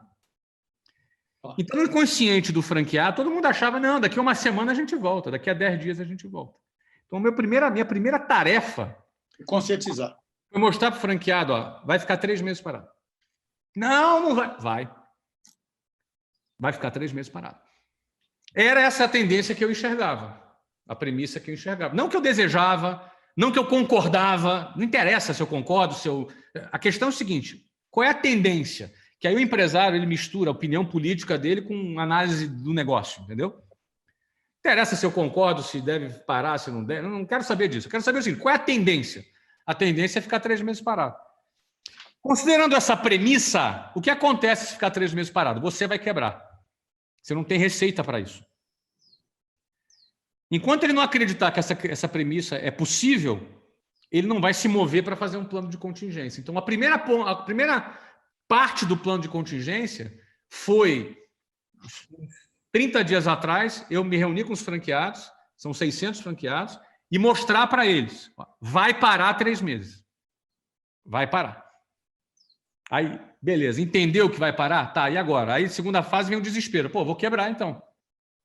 Então, no inconsciente do franqueado, todo mundo achava, não, daqui a uma semana a gente volta, daqui a 10 dias a gente volta. Então, minha primeira tarefa... Conscientizar. Foi mostrar para o franqueado, vai ficar 3 meses parado. Não vai. Vai ficar 3 meses parado. Era essa a tendência que eu enxergava, a premissa que eu enxergava. Não que eu desejava, não que eu concordava, não interessa se eu concordo, A questão é o seguinte, qual é a tendência? Que aí o empresário ele mistura a opinião política dele com análise do negócio, entendeu? Não interessa se eu concordo, se deve parar, se não deve, eu não quero saber disso. Eu quero saber o seguinte, qual é a tendência? A tendência é ficar 3 meses parado. Considerando essa premissa, o que acontece se ficar 3 meses parado? Você vai quebrar. Você não tem receita para isso. Enquanto ele não acreditar que essa premissa é possível, ele não vai se mover para fazer um plano de contingência. Então, a primeira parte do plano de contingência foi, 30 dias atrás, eu me reuni com os franqueados, são 600 franqueados, e mostrar para eles, ó, vai parar 3 meses. Vai parar. Aí, beleza, entendeu que vai parar? Tá, e agora? Aí, segunda fase, vem o desespero. Pô, vou quebrar, então.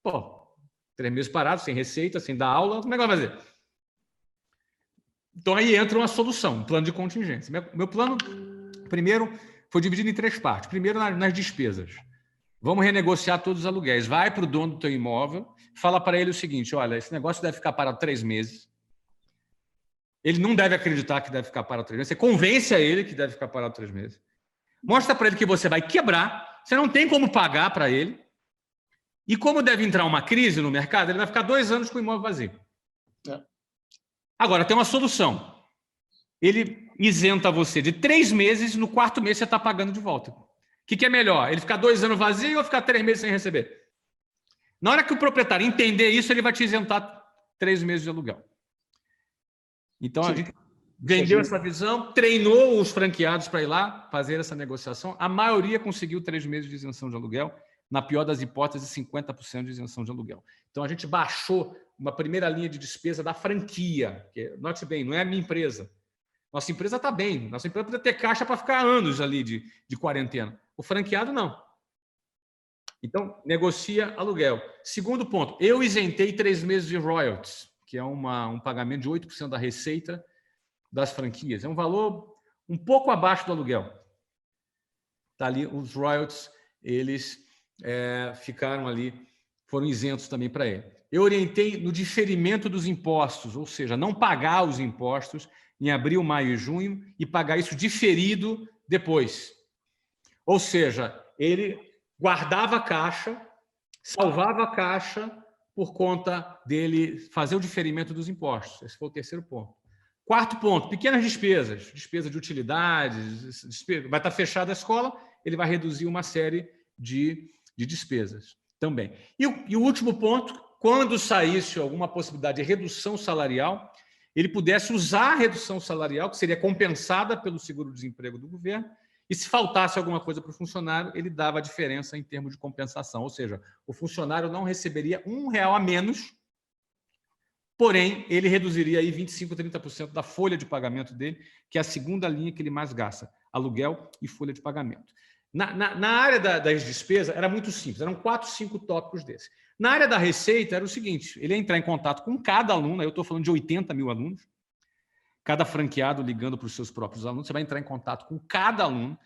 Pô, 3 meses parados, sem receita, sem dar aula, como é que vai fazer? Então, aí entra uma solução, um plano de contingência. Meu plano, primeiro, foi dividido em 3 partes. Primeiro, nas despesas. Vamos renegociar todos os aluguéis. Vai para o dono do teu imóvel, fala para ele o seguinte, olha, esse negócio deve ficar parado 3 meses. Ele não deve acreditar que deve ficar parado 3 meses. Você convence a ele que deve ficar parado 3 meses. Mostra para ele que você vai quebrar, você não tem como pagar para ele. E como deve entrar uma crise no mercado, ele vai ficar 2 anos com o imóvel vazio. Agora, tem uma solução. Ele isenta você de 3 meses, no 4º mês você está pagando de volta. O que é melhor? Ele ficar 2 anos vazio ou ficar 3 meses sem receber? Na hora que o proprietário entender isso, ele vai te isentar 3 meses de aluguel. Então, a gente vendeu essa visão, treinou os franqueados para ir lá fazer essa negociação. A maioria conseguiu 3 meses de isenção de aluguel. Na pior das hipóteses, 50% de isenção de aluguel. Então, a gente baixou uma primeira linha de despesa da franquia. Que, note bem, não é a minha empresa. Nossa empresa está bem. Nossa empresa pode ter caixa para ficar anos ali de quarentena. O franqueado, não. Então, negocia aluguel. Segundo ponto, eu isentei 3 meses de royalties, que é um pagamento de 8% da receita das franquias. É um valor um pouco abaixo do aluguel. Está ali, os royalties, eles ficaram ali, foram isentos também para ele. Eu orientei no diferimento dos impostos, ou seja, não pagar os impostos em abril, maio e junho e pagar isso diferido depois. Ou seja, ele guardava a caixa, salvava a caixa por conta dele fazer o diferimento dos impostos. Esse foi o 3º ponto. 4º ponto, pequenas despesas, despesa de utilidades, vai estar fechada a escola, ele vai reduzir uma série de despesas também. E o último ponto, quando saísse alguma possibilidade de redução salarial, ele pudesse usar a redução salarial, que seria compensada pelo seguro-desemprego do governo, e se faltasse alguma coisa para o funcionário, ele dava a diferença em termos de compensação, ou seja, o funcionário não receberia R$1 a menos, porém, ele reduziria aí 25%, 30% da folha de pagamento dele, que é a segunda linha que ele mais gasta, aluguel e folha de pagamento. Na área das despesas, era muito simples, eram 4, 5 tópicos desses. Na área da receita, era o seguinte, ele ia entrar em contato com cada aluno, eu estou falando de 80 mil alunos, cada franqueado ligando para os seus próprios alunos, você vai entrar em contato com cada aluno,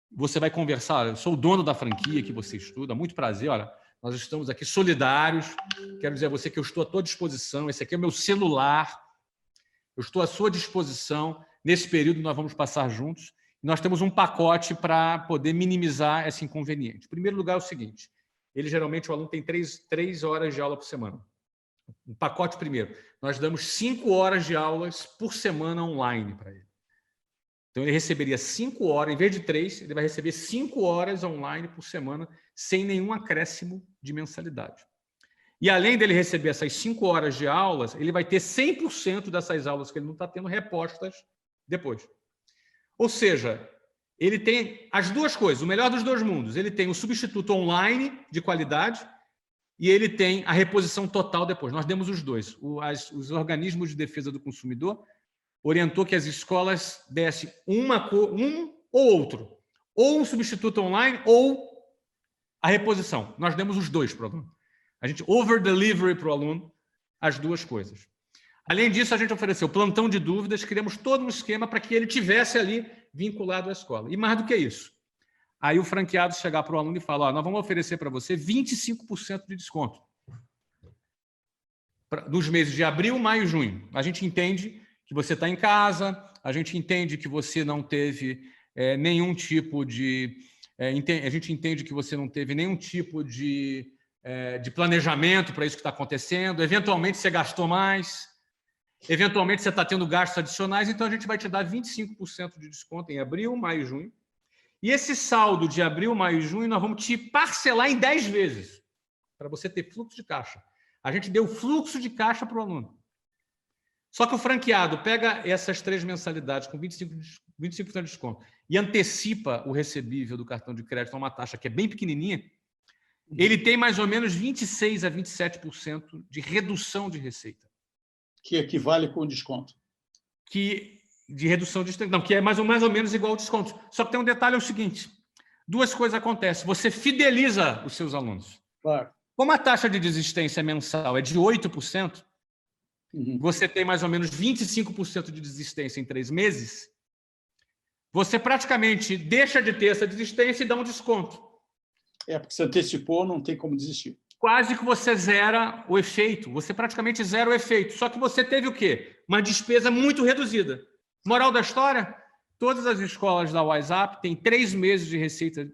você vai conversar, olha, eu sou o dono da franquia que você estuda, muito prazer, olha, nós estamos aqui solidários, quero dizer a você que eu estou à tua disposição, esse aqui é o meu celular, eu estou à sua disposição, nesse período nós vamos passar juntos, nós temos um pacote para poder minimizar esse inconveniente. Em primeiro lugar, é o seguinte, geralmente o aluno tem 3 horas de aula por semana. Um pacote primeiro. Nós damos 5 horas de aulas por semana online para ele. Então, ele receberia 5 horas, em vez de 3, ele vai receber 5 horas online por semana, sem nenhum acréscimo de mensalidade. E além dele receber essas 5 horas de aulas, ele vai ter 100% dessas aulas que ele não está tendo repostas depois. Ou seja, ele tem as duas coisas, o melhor dos dois mundos. Ele tem o substituto online de qualidade e ele tem a reposição total depois. Nós demos os dois. Os organismos de defesa do consumidor orientou que as escolas dessem um ou outro. Ou um substituto online ou a reposição. Nós demos os dois para o aluno. A gente over-delivery para o aluno as duas coisas. Além disso, a gente ofereceu plantão de dúvidas, criamos todo um esquema para que ele tivesse ali vinculado à escola. E mais do que isso, aí o franqueado chegar para o aluno e falar, nós vamos oferecer para você 25% de desconto nos meses de abril, maio e junho. A gente entende que você está em casa, a gente entende que você não teve nenhum tipo de... a gente entende que você não teve nenhum tipo de planejamento para isso que está acontecendo, eventualmente você gastou mais... Eventualmente, você está tendo gastos adicionais, então a gente vai te dar 25% de desconto em abril, maio e junho. E esse saldo de abril, maio e junho, nós vamos te parcelar em 10 vezes, para você ter fluxo de caixa. A gente deu fluxo de caixa para o aluno. Só que o franqueado pega essas 3 mensalidades com 25% de desconto e antecipa o recebível do cartão de crédito a uma taxa que é bem pequenininha, ele tem mais ou menos 26% a 27% de redução de receita. Que equivale com desconto. De redução de distância. Não, que é mais ou menos igual ao desconto. Só que tem um detalhe, é o seguinte. Duas coisas acontecem. Você fideliza os seus alunos. Claro. Como a taxa de desistência mensal é de 8%, você tem mais ou menos 25% de desistência em 3 meses, você praticamente deixa de ter essa desistência e dá um desconto. Porque você antecipou, não tem como desistir. Quase que você zera o efeito. Você praticamente zera o efeito. Só que você teve o quê? Uma despesa muito reduzida. Moral da história? Todas as escolas da WhatsApp têm 3 meses de receita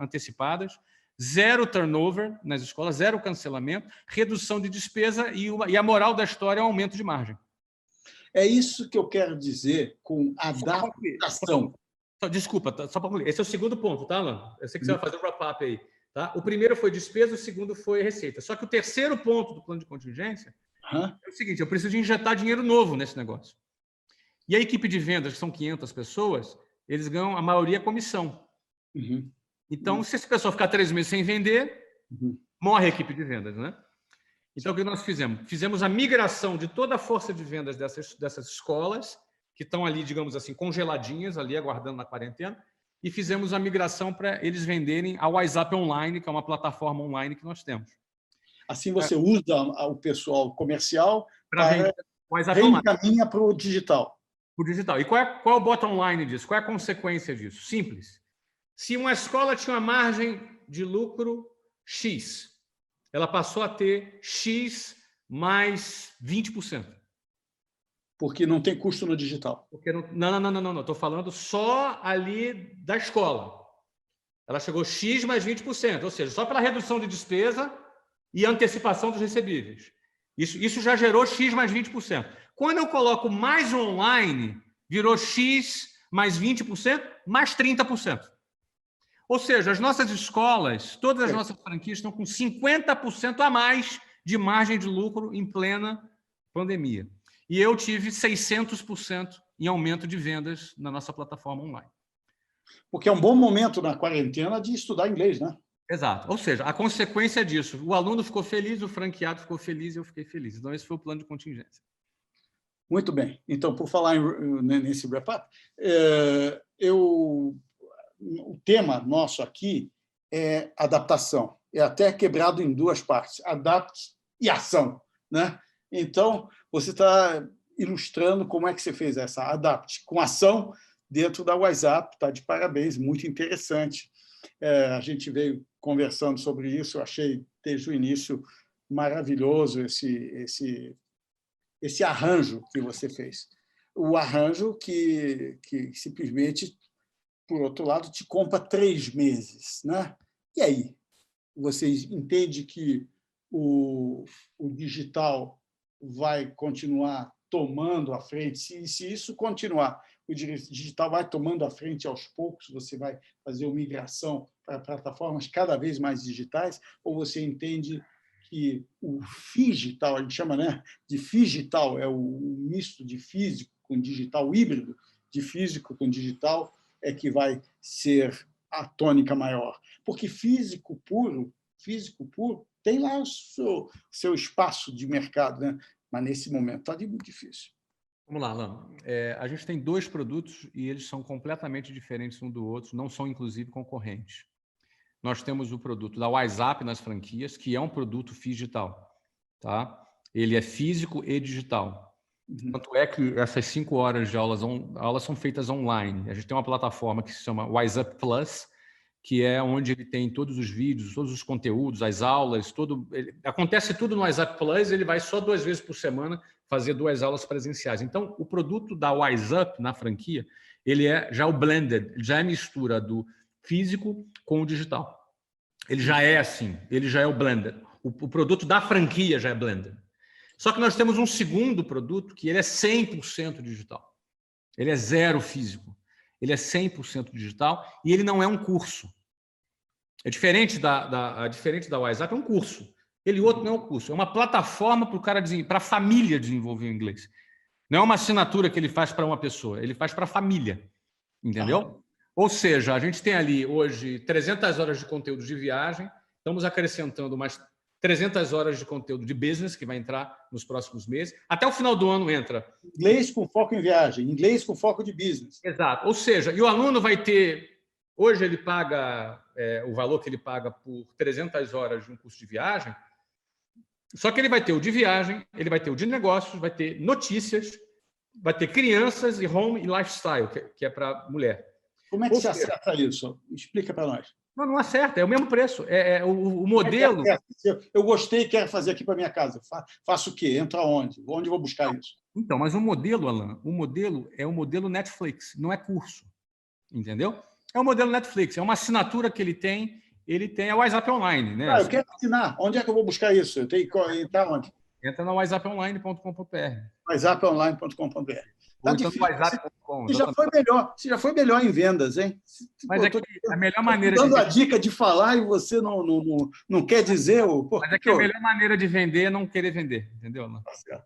antecipadas, 0 turnover nas escolas, 0 cancelamento, redução de despesa e a moral da história é o aumento de margem. É isso que eu quero dizer com adaptação. Desculpa, só para concluir. Esse é o segundo ponto, tá, Alan? Eu sei que você vai fazer um wrap-up aí. Tá? O primeiro foi despesa, o segundo foi receita. Só que o terceiro ponto do plano de contingência é o seguinte, eu preciso de injetar dinheiro novo nesse negócio. E a equipe de vendas, que são 500 pessoas, eles ganham, a maioria, comissão. Então, se esse pessoal ficar 3 meses sem vender, morre a equipe de vendas, né? Então, o que nós fizemos? Fizemos a migração de toda a força de vendas dessas escolas, que estão ali, digamos assim, congeladinhas, ali aguardando na quarentena, e fizemos a migração para eles venderem a WhatsApp Online, que é uma plataforma online que nós temos. Assim você usa o pessoal comercial para reencaminha para o digital. O digital. E qual é o bottom line disso? Qual é a consequência disso? Simples. Se uma escola tinha uma margem de lucro X, ela passou a ter X mais 20%. Porque não tem custo no digital. Porque não. Estou falando só ali da escola. Ela chegou X mais 20%, ou seja, só pela redução de despesa e antecipação dos recebíveis. Isso já gerou X mais 20%. Quando eu coloco mais online, virou X mais 20% mais 30%. Ou seja, as nossas escolas, todas as nossas franquias estão com 50% a mais de margem de lucro em plena pandemia. E eu tive 600% em aumento de vendas na nossa plataforma online. Porque é um bom momento na quarentena de estudar inglês, né? Exato. Ou seja, a consequência disso, o aluno ficou feliz, o franqueado ficou feliz e eu fiquei feliz. Então, esse foi o plano de contingência. Muito bem. Então, por falar nesse wrap-up, o tema nosso aqui é adaptação. É até quebrado em 2 partes, adapte e ação, né? Então, você está ilustrando como é que você fez essa adapte com ação dentro da WhatsApp. Está de parabéns, muito interessante. A gente veio conversando sobre isso, eu achei desde o início maravilhoso esse arranjo que você fez. O arranjo que simplesmente, por outro lado, te compra 3 meses, né? E aí? Você entende que o digital vai continuar tomando a frente? Se isso continuar, o digital vai tomando a frente aos poucos, você vai fazer uma migração para plataformas cada vez mais digitais, ou você entende que o figital, a gente chama, né, de figital, é o misto de físico com digital, híbrido de físico com digital, é que vai ser a tônica maior. Porque físico puro tem lá o seu espaço de mercado, né? Mas nesse momento está muito difícil. Vamos lá, Alan. A gente tem 2 produtos e eles são completamente diferentes um do outro, não são, inclusive, concorrentes. Nós temos o produto da WhatsApp nas franquias, que é um produto digital. Tá? Ele é físico e digital. Tanto é que essas 5 horas de aulas são feitas online. A gente tem uma plataforma que se chama WhatsApp Plus, que é onde ele tem todos os vídeos, todos os conteúdos, as aulas, acontece tudo no WhatsApp Plus, ele vai só 2 vezes por semana fazer 2 aulas presenciais. Então, o produto da WhatsApp na franquia, ele é já o blended, já é mistura do físico com o digital. Ele já é assim, ele já é o blended. O produto da franquia já é blended. Só que nós temos um segundo produto que ele é 100% digital. Ele é 0 físico. Ele é 100% digital e ele não é um curso. É diferente da WhatsApp, é um curso. Ele outro não é um curso, é uma plataforma para a família desenvolver o inglês. Não é uma assinatura que ele faz para uma pessoa, ele faz para a família. Entendeu? Ou seja, a gente tem ali hoje 300 horas de conteúdo de viagem, estamos acrescentando mais 300 horas de conteúdo de business, que vai entrar nos próximos meses. Até o final do ano entra. Inglês com foco em viagem, inglês com foco de business. Exato. Ou seja, e o aluno vai ter... Hoje ele paga o valor que ele paga por 300 horas de um curso de viagem, só que ele vai ter o de viagem, ele vai ter o de negócios, vai ter notícias, vai ter crianças e home e lifestyle, que é para mulher. Como é que se acerta isso? Explica para nós. Não acerta, é o mesmo preço. O modelo... Eu gostei e quero fazer aqui para minha casa. Faço o quê? Entra onde? Onde eu vou buscar isso? Então, mas o modelo, Alan, o modelo é o modelo Netflix, não é curso. Entendeu? É o modelo Netflix, é uma assinatura que ele tem é o WhatsApp Online. Né? Eu quero assinar. Onde é que eu vou buscar isso? Eu tenho que entrar onde? Entra no whatsapponline.com.br. whatsapponline.com.br. Tá difícil. Você já foi melhor em vendas, hein? Mas a melhor maneira dando a dica de falar e você não quer dizer... Mas é que a melhor maneira de vender é não querer vender, entendeu? Tá certo.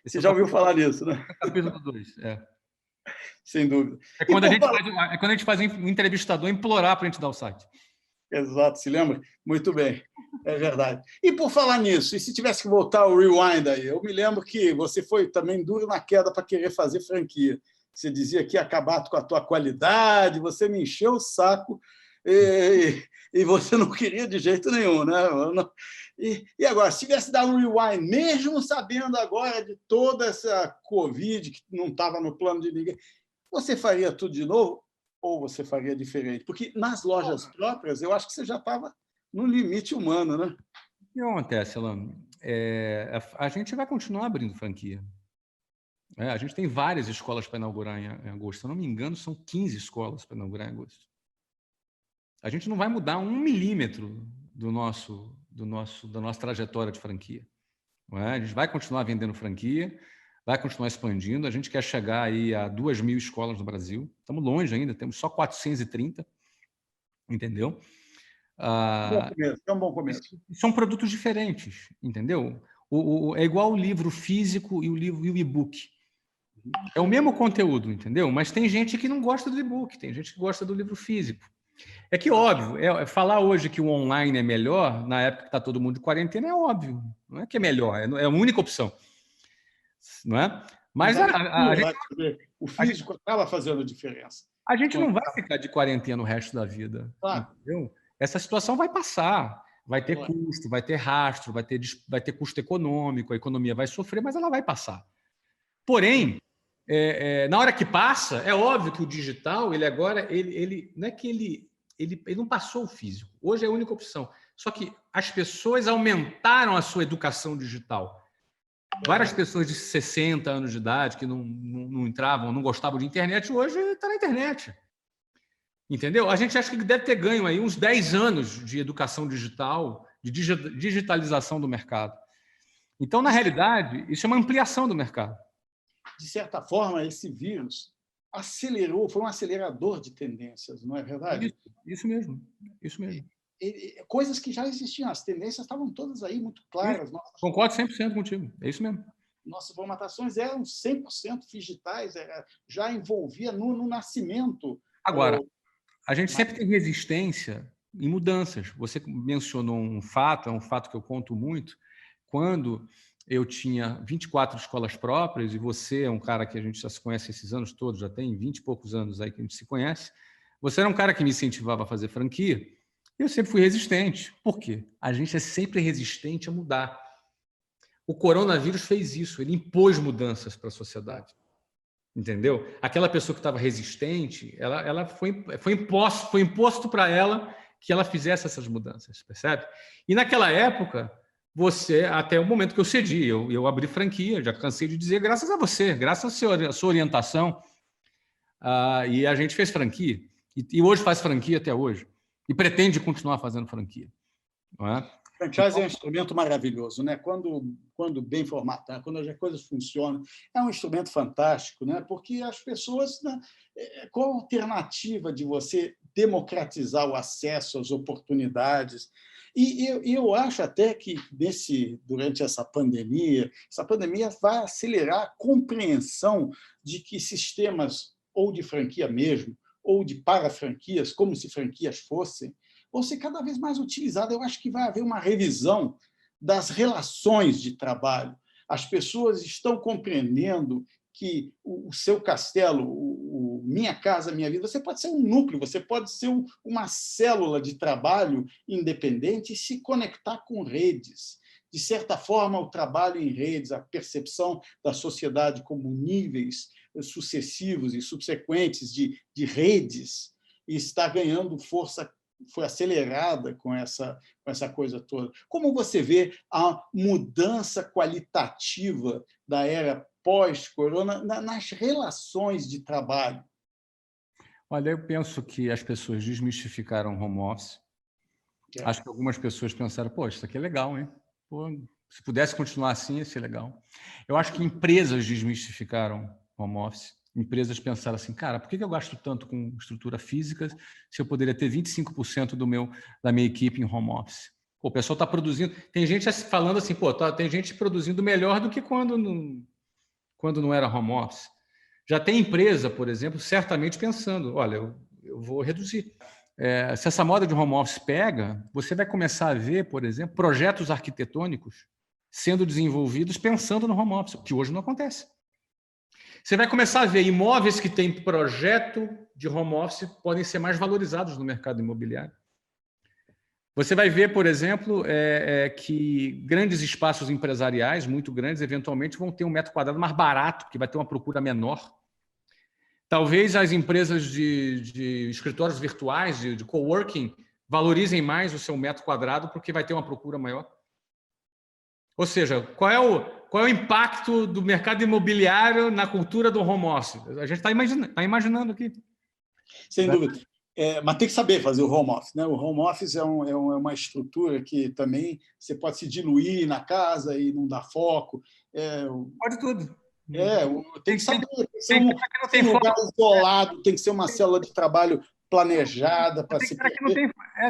Você já ouviu falar nisso, né? Capítulo 2, Sem dúvida. É quando a gente faz um entrevistador implorar para a gente dar o site. Exato, se lembra? Muito bem, é verdade. E por falar nisso, e se tivesse que voltar ao rewind aí, eu me lembro que você foi também duro na queda para querer fazer franquia. Você dizia que ia acabar com a tua qualidade, você me encheu o saco e você não queria de jeito nenhum, né? E agora, se tivesse dado um rewind, mesmo sabendo agora de toda essa Covid que não estava no plano de ninguém, você faria tudo de novo? Ou você faria diferente? Porque nas lojas próprias, eu acho que você já estava no limite humano, né? O que acontece, Alan? A gente vai continuar abrindo franquia. A gente tem várias escolas para inaugurar em agosto. Se eu não me engano, são 15 escolas para inaugurar em agosto. A gente não vai mudar 1 milímetro da nossa trajetória de franquia. A gente vai continuar vendendo franquia, vai continuar expandindo. A gente quer chegar aí a 2.000 escolas no Brasil. Estamos longe ainda, temos só 430, entendeu? É um bom começo. São produtos diferentes, entendeu? É igual o livro físico e o e-book. É o mesmo conteúdo, entendeu? Mas tem gente que não gosta do e-book, tem gente que gosta do livro físico. É que, óbvio, falar hoje que o online é melhor, na época que está todo mundo de quarentena, é óbvio. Não é que é melhor, é a única opção. Não é? Mas o físico acaba fazendo diferença. A gente não vai ficar de quarentena o resto da vida. Claro. Entendeu? Essa situação vai passar. Vai ter custo, vai ter rastro, vai ter custo econômico, a economia vai sofrer, mas ela vai passar. Porém, na hora que passa, é óbvio que o digital, ele agora, não é que ele não passou o físico. Hoje é a única opção. Só que as pessoas aumentaram a sua educação digital. Várias pessoas de 60 anos de idade que não entravam, não gostavam de internet, hoje está na internet. Entendeu? A gente acha que deve ter ganho aí uns 10 anos de educação digital, de digitalização do mercado. Então, na realidade, isso é uma ampliação do mercado. De certa forma, esse vírus acelerou, foi um acelerador de tendências, não é verdade? Isso mesmo. Coisas que já existiam, as tendências estavam todas aí muito claras. Concordo 100% contigo, é isso mesmo. Nossas formatações eram 100% digitais, já envolvia no nascimento. Agora, a gente sempre tem resistência em mudanças. Você mencionou um fato, é um fato que eu conto muito. Quando eu tinha 24 escolas próprias, e você é um cara que a gente já se conhece esses anos todos, já tem 20 e poucos anos aí que a gente se conhece, você era um cara que me incentivava a fazer franquia, e eu sempre fui resistente. Por quê? A gente é sempre resistente a mudar. O coronavírus fez isso, ele impôs mudanças para a sociedade. Entendeu? Aquela pessoa que estava resistente, ela foi imposto para ela que ela fizesse essas mudanças, percebe? E naquela época, até o momento que eu cedi, eu abri franquia, já cansei de dizer, graças a você, graças à sua orientação, e a gente fez franquia, e hoje faz franquia até hoje, e pretende continuar fazendo franquia. Não é? Franchise é um instrumento maravilhoso, né? Quando bem formatado, quando as coisas funcionam, é um instrumento fantástico, né? Porque as pessoas, né? Qual a alternativa de você democratizar o acesso às oportunidades? E eu acho até que durante essa pandemia vai acelerar a compreensão de que sistemas ou de franquia mesmo, ou de para-franquias, como se franquias fossem, vão ser cada vez mais utilizadas. Eu acho que vai haver uma revisão das relações de trabalho. As pessoas estão compreendendo que o seu castelo, Minha Casa Minha Vida, você pode ser um núcleo, você pode ser uma célula de trabalho independente e se conectar com redes. De certa forma, o trabalho em redes, a percepção da sociedade como níveis sucessivos e subsequentes de redes, está ganhando força, foi acelerada com essa coisa toda. Como você vê a mudança qualitativa da era pós-corona nas relações de trabalho? Olha, eu penso que as pessoas desmistificaram o home office. Acho que algumas pessoas pensaram, pô, isso aqui é legal, hein? Pô, se pudesse continuar assim, ia ser legal. Eu acho que empresas desmistificaram home office. Empresas pensaram assim, cara, por que eu gasto tanto com estrutura física se eu poderia ter 25% da minha equipe em home office? Pô, o pessoal está produzindo... Tem gente falando assim, pô, tem gente produzindo melhor do que quando não era home office. Já tem empresa, por exemplo, certamente pensando, olha, eu vou reduzir. Se essa moda de home office pega, você vai começar a ver, por exemplo, projetos arquitetônicos sendo desenvolvidos pensando no home office, que hoje não acontece. Você vai começar a ver imóveis que têm projeto de home office podem ser mais valorizados no mercado imobiliário. Você vai ver, por exemplo, que grandes espaços empresariais, muito grandes, eventualmente vão ter um metro quadrado mais barato, porque vai ter uma procura menor. Talvez as empresas de escritórios virtuais, de coworking, valorizem mais o seu metro quadrado, porque vai ter uma procura maior. Ou seja, qual é o impacto do mercado imobiliário na cultura do home office? A gente está imaginando aqui. Sem dúvida. Mas tem que saber fazer o home office, né? O home office é uma estrutura que também você pode se diluir na casa e não dar foco. Pode tudo. Tem que saber. Tem que ser um lugar isolado, tem que ser uma célula de trabalho planejada para se...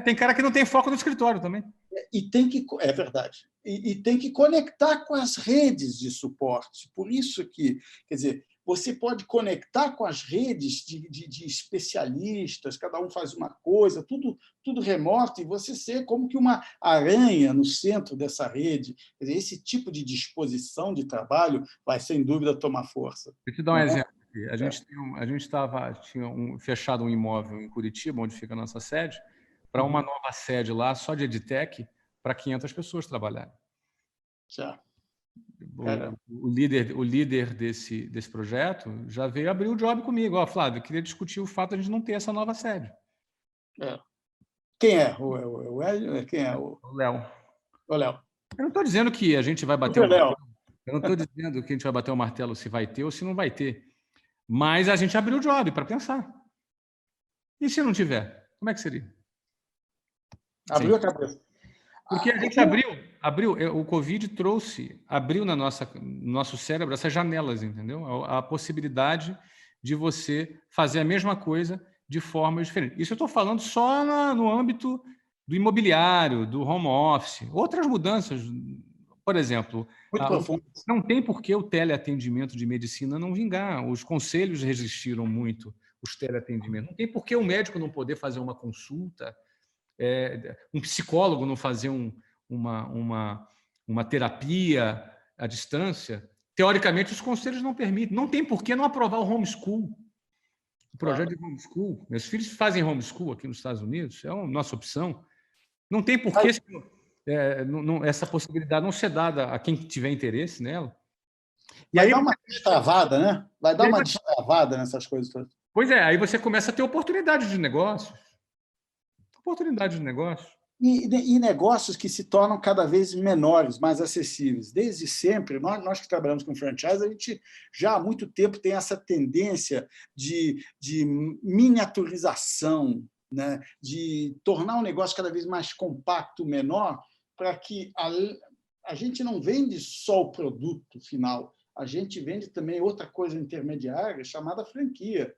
Tem cara que não tem foco no escritório também. É verdade. E tem que conectar com as redes de suporte. Por isso que, quer dizer, você pode conectar com as redes de especialistas, cada um faz uma coisa, tudo remoto, e você ser como que uma aranha no centro dessa rede. Quer dizer, esse tipo de disposição de trabalho vai, sem dúvida, tomar força. Vou te dar um exemplo aqui. A gente tinha fechado um imóvel em Curitiba, onde fica a nossa sede, para uma nova sede lá, só de EdTech, para 500 pessoas trabalharem. Já. O líder desse projeto já veio abrir o job comigo. Ó, Flávio, eu queria discutir o fato de a gente não ter essa nova sede. Quem é? O Hélio? Quem é? O Léo. O Léo. Eu não estou dizendo que a gente vai bater o martelo. Eu não estou dizendo que a gente vai bater o martelo se vai ter ou se não vai ter. Mas a gente abriu o job para pensar. E se não tiver? Como é que seria? Abriu a cabeça. Porque a gente abriu, o Covid abriu no nosso cérebro essas janelas, entendeu? A possibilidade de você fazer a mesma coisa de forma diferente. Isso eu estou falando só no âmbito do imobiliário, do home office. Outras mudanças, por exemplo, não tem por que o teleatendimento de medicina não vingar. Os conselhos resistiram muito, os teleatendimentos. Não tem por que o médico não poder fazer uma consulta, um psicólogo não fazer uma terapia à distância. Teoricamente, os conselhos não permitem. Não tem por que não aprovar o homeschool. O projeto de homeschool. Meus filhos fazem homeschool aqui nos Estados Unidos, é a nossa opção. Não tem por que essa possibilidade não ser dada a quem tiver interesse nela. Vai dar uma destravada, né? Vai dar uma destravada nessas coisas todas. Pois é, aí você começa a ter oportunidades de negócio. Oportunidades de negócio. E negócios que se tornam cada vez menores, mais acessíveis. Desde sempre, nós que trabalhamos com franchise, a gente já há muito tempo tem essa tendência de miniaturização, né? De tornar um negócio cada vez mais compacto, menor, para que a gente não vende só o produto final, a gente vende também outra coisa intermediária chamada franquia.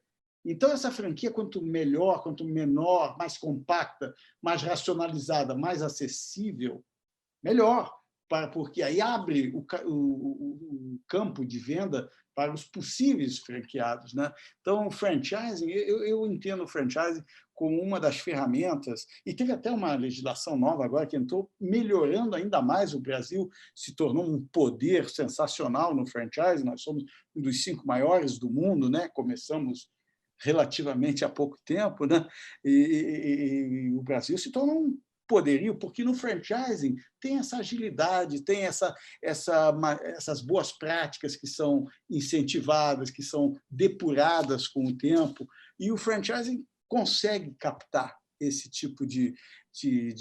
Então, essa franquia, quanto melhor, quanto menor, mais compacta, mais racionalizada, mais acessível, melhor. porque aí abre o campo de venda para os possíveis franqueados, né? Então, o franchising, eu entendo o franchising como uma das ferramentas, e teve até uma legislação nova agora que entrou melhorando ainda mais. O Brasil se tornou um poder sensacional no franchising, nós somos um dos 5 maiores do mundo, né? Começamos relativamente há pouco tempo, né? E o Brasil se tornou um poderio, porque no franchising tem essa agilidade, tem essas boas práticas que são incentivadas, que são depuradas com o tempo, e o franchising consegue captar esse tipo de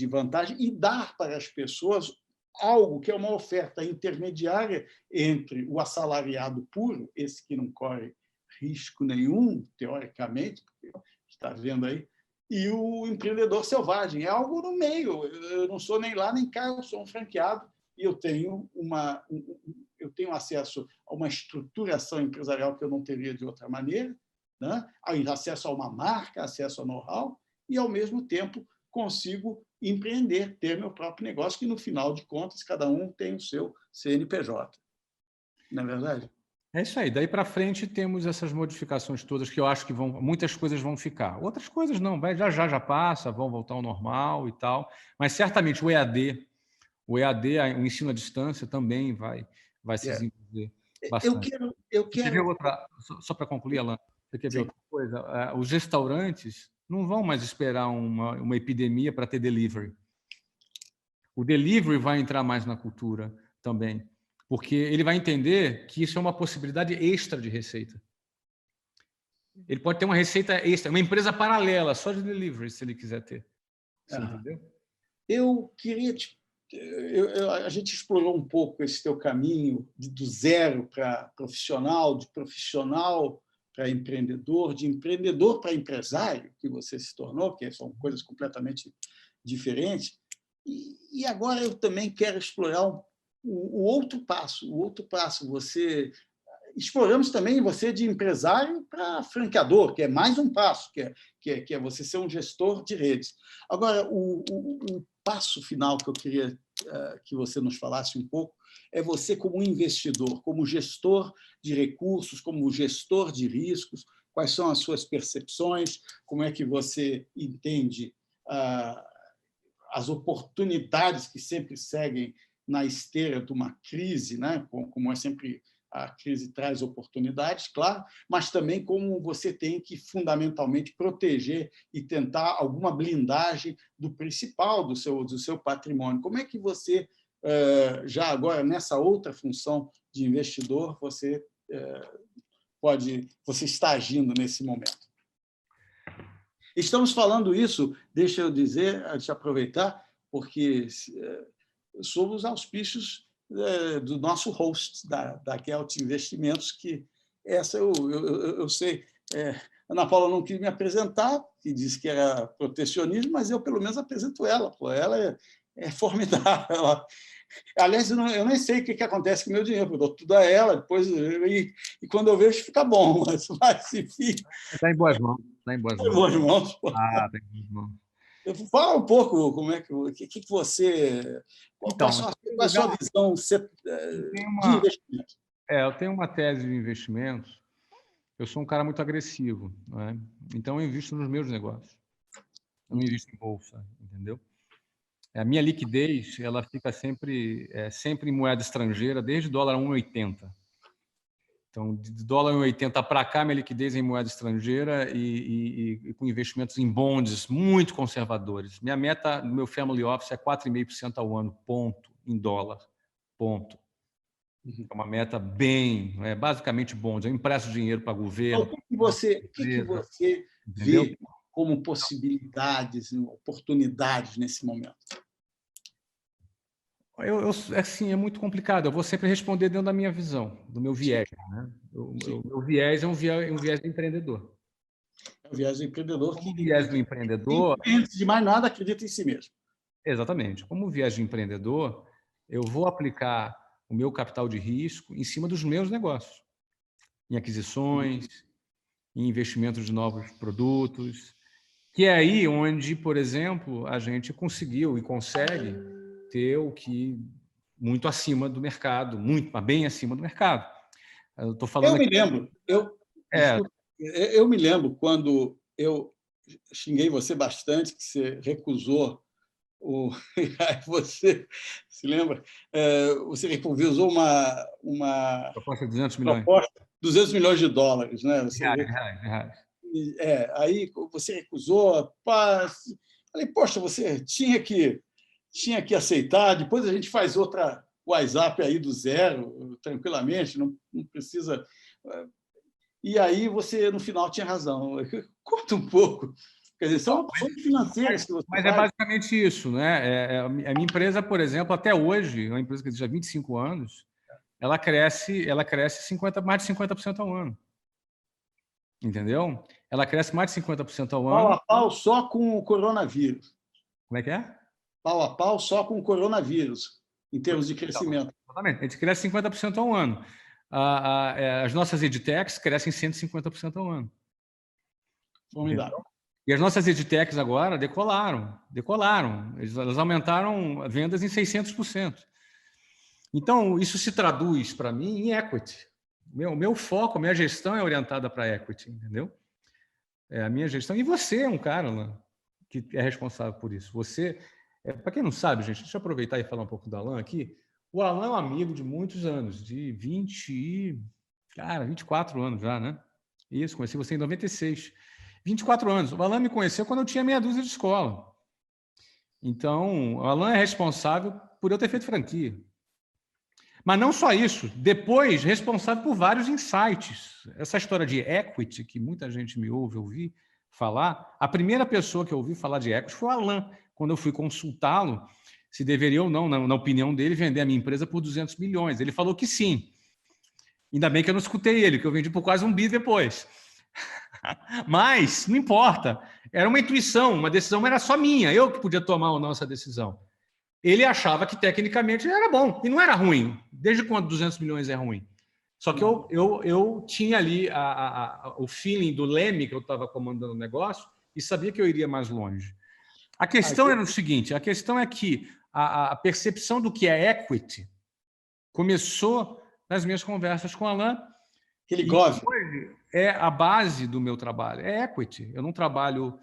vantagem e dar para as pessoas algo que é uma oferta intermediária entre o assalariado puro, esse que não corre risco nenhum, teoricamente, porque está vendo aí, e o empreendedor selvagem. É algo no meio. Eu não sou nem lá nem cá, eu sou um franqueado e eu tenho acesso a uma estruturação empresarial que eu não teria de outra maneira, né? Acesso a uma marca, acesso a know-how e, ao mesmo tempo, consigo empreender, ter meu próprio negócio, que, no final de contas, cada um tem o seu CNPJ. Não é verdade? É isso aí. Daí para frente temos essas modificações todas que eu acho que muitas coisas vão ficar. Outras coisas não, já passa, vão voltar ao normal e tal. Mas certamente o EAD, o ensino à distância também vai se desenvolver bastante. Eu quero... Você quer ver outra, só para concluir, Alan, você quer ver outra coisa? Os restaurantes não vão mais esperar uma epidemia para ter delivery. O delivery vai entrar mais na cultura também, porque ele vai entender que isso é uma possibilidade extra de receita. Ele pode ter uma receita extra, uma empresa paralela, só de delivery, se ele quiser ter. Você entendeu? Eu queria... a gente explorou um pouco esse teu caminho do zero para profissional, de profissional para empreendedor, de empreendedor para empresário, que você se tornou, que são coisas completamente diferentes. E agora eu também quero explorar o outro passo. Exploramos também você de empresário para franqueador, que é mais um passo, que é você ser um gestor de redes. Agora, o passo final que eu queria que você nos falasse um pouco é você como investidor, como gestor de recursos, como gestor de riscos. Quais são as suas percepções? Como é que você entende as oportunidades que sempre seguem na esteira de uma crise, né? Como é sempre... A crise traz oportunidades, claro, mas também como você tem que, fundamentalmente, proteger e tentar alguma blindagem do principal do seu patrimônio. Como é que você, já agora, nessa outra função de investidor, você está agindo nesse momento? Estamos falando isso, deixa eu aproveitar, porque somos os auspícios do nosso host, da Gelt Investimentos, que essa eu sei. Ana Paula não quis me apresentar, que disse que era protecionismo, mas eu, pelo menos, apresento ela. Pô. Ela é formidável. Aliás, eu nem sei o que acontece com o meu dinheiro, eu dou tudo a ela, depois, e quando eu vejo, fica bom, mas enfim. Está em boas mãos. Está em boas mãos. Boas mãos. Está em boas mãos. Fala um pouco como é que você... Então, qual é a sua visão de investimento? Eu tenho uma tese de investimentos. Eu sou um cara muito agressivo, não é? Então eu invisto nos meus negócios. Eu não invisto em bolsa, entendeu? A minha liquidez, ela fica sempre em moeda estrangeira, desde dólar 1,80. Então, de dólar 1,80 para cá, minha liquidez é em moeda estrangeira e com investimentos em bonds muito conservadores. Minha meta no meu family office é 4,5% ao ano, ponto, em dólar, ponto. É uma meta basicamente bonds. Eu empresto dinheiro para governo. Então, o que você vê como possibilidades, oportunidades nesse momento? Assim, é muito complicado. Eu vou sempre responder dentro da minha visão, do meu viés. Né? O meu viés é um viés empreendedor. É um viés empreendedor. Como viés do empreendedor... Antes de mais nada, acredita em si mesmo. Exatamente. Como viés de empreendedor, eu vou aplicar o meu capital de risco em cima dos meus negócios, em aquisições, em investimentos de novos produtos, que é aí onde, por exemplo, a gente conseguiu e consegue ter o que muito acima do mercado, bem acima do mercado. Eu estou falando. Eu me lembro quando eu xinguei você bastante, que você recusou você se lembra? Você recusou uma proposta de 200 milhões. Proposta, 200 milhões de dólares, né? Reais. Aí você recusou. Falei, poxa, você tinha que aceitar. Depois a gente faz outra WhatsApp aí do zero, tranquilamente, não precisa. E aí você, no final, tinha razão. Conta um pouco. Quer dizer, são opções financeiras que você Mas é basicamente isso, né? A minha empresa, por exemplo, até hoje, uma empresa que existe há 25 anos, ela cresce mais de 50% ao ano. Entendeu? Ela cresce mais de 50% ao ano. Pau a pau só com o coronavírus. Como é que é? Pau a pau só com o coronavírus, em termos de crescimento. Exatamente. A gente cresce 50% ao ano. As nossas edtechs crescem 150% ao ano. Formidável. E as nossas edtechs agora decolaram. Elas aumentaram vendas em 600%. Então, isso se traduz, para mim, em equity. O meu foco, a minha gestão é orientada para equity, entendeu? A minha gestão. E você é um cara, Alan, que é responsável por isso. Você, para quem não sabe, gente, deixa eu aproveitar e falar um pouco do Alan aqui. O Alan é um amigo de muitos anos, de 24 anos já, né? Isso, conheci você em 96. 24 anos. O Alan me conheceu quando eu tinha meia dúzia de escola. Então, o Alan é responsável por eu ter feito franquia. Mas não só isso, depois responsável por vários insights. Essa história de equity, que muita gente me ouve ouvir falar, a primeira pessoa que eu ouvi falar de equity foi o Alan, quando eu fui consultá-lo se deveria ou não, na opinião dele, vender a minha empresa por 200 milhões. Ele falou que sim. Ainda bem que eu não escutei ele, que eu vendi por quase 1 bi depois. Mas não importa, era uma intuição, uma decisão era só minha, eu que podia tomar ou não essa decisão. Ele achava que tecnicamente era bom, e não era ruim. Desde quando 200 milhões é ruim? Só que eu tinha ali o feeling do Leme, que eu estava comandando o negócio, e sabia que eu iria mais longe. A questão era o seguinte, a questão é que a percepção do que é equity começou nas minhas conversas com o Alan. Ele gosta. É a base do meu trabalho, é equity. Eu não trabalho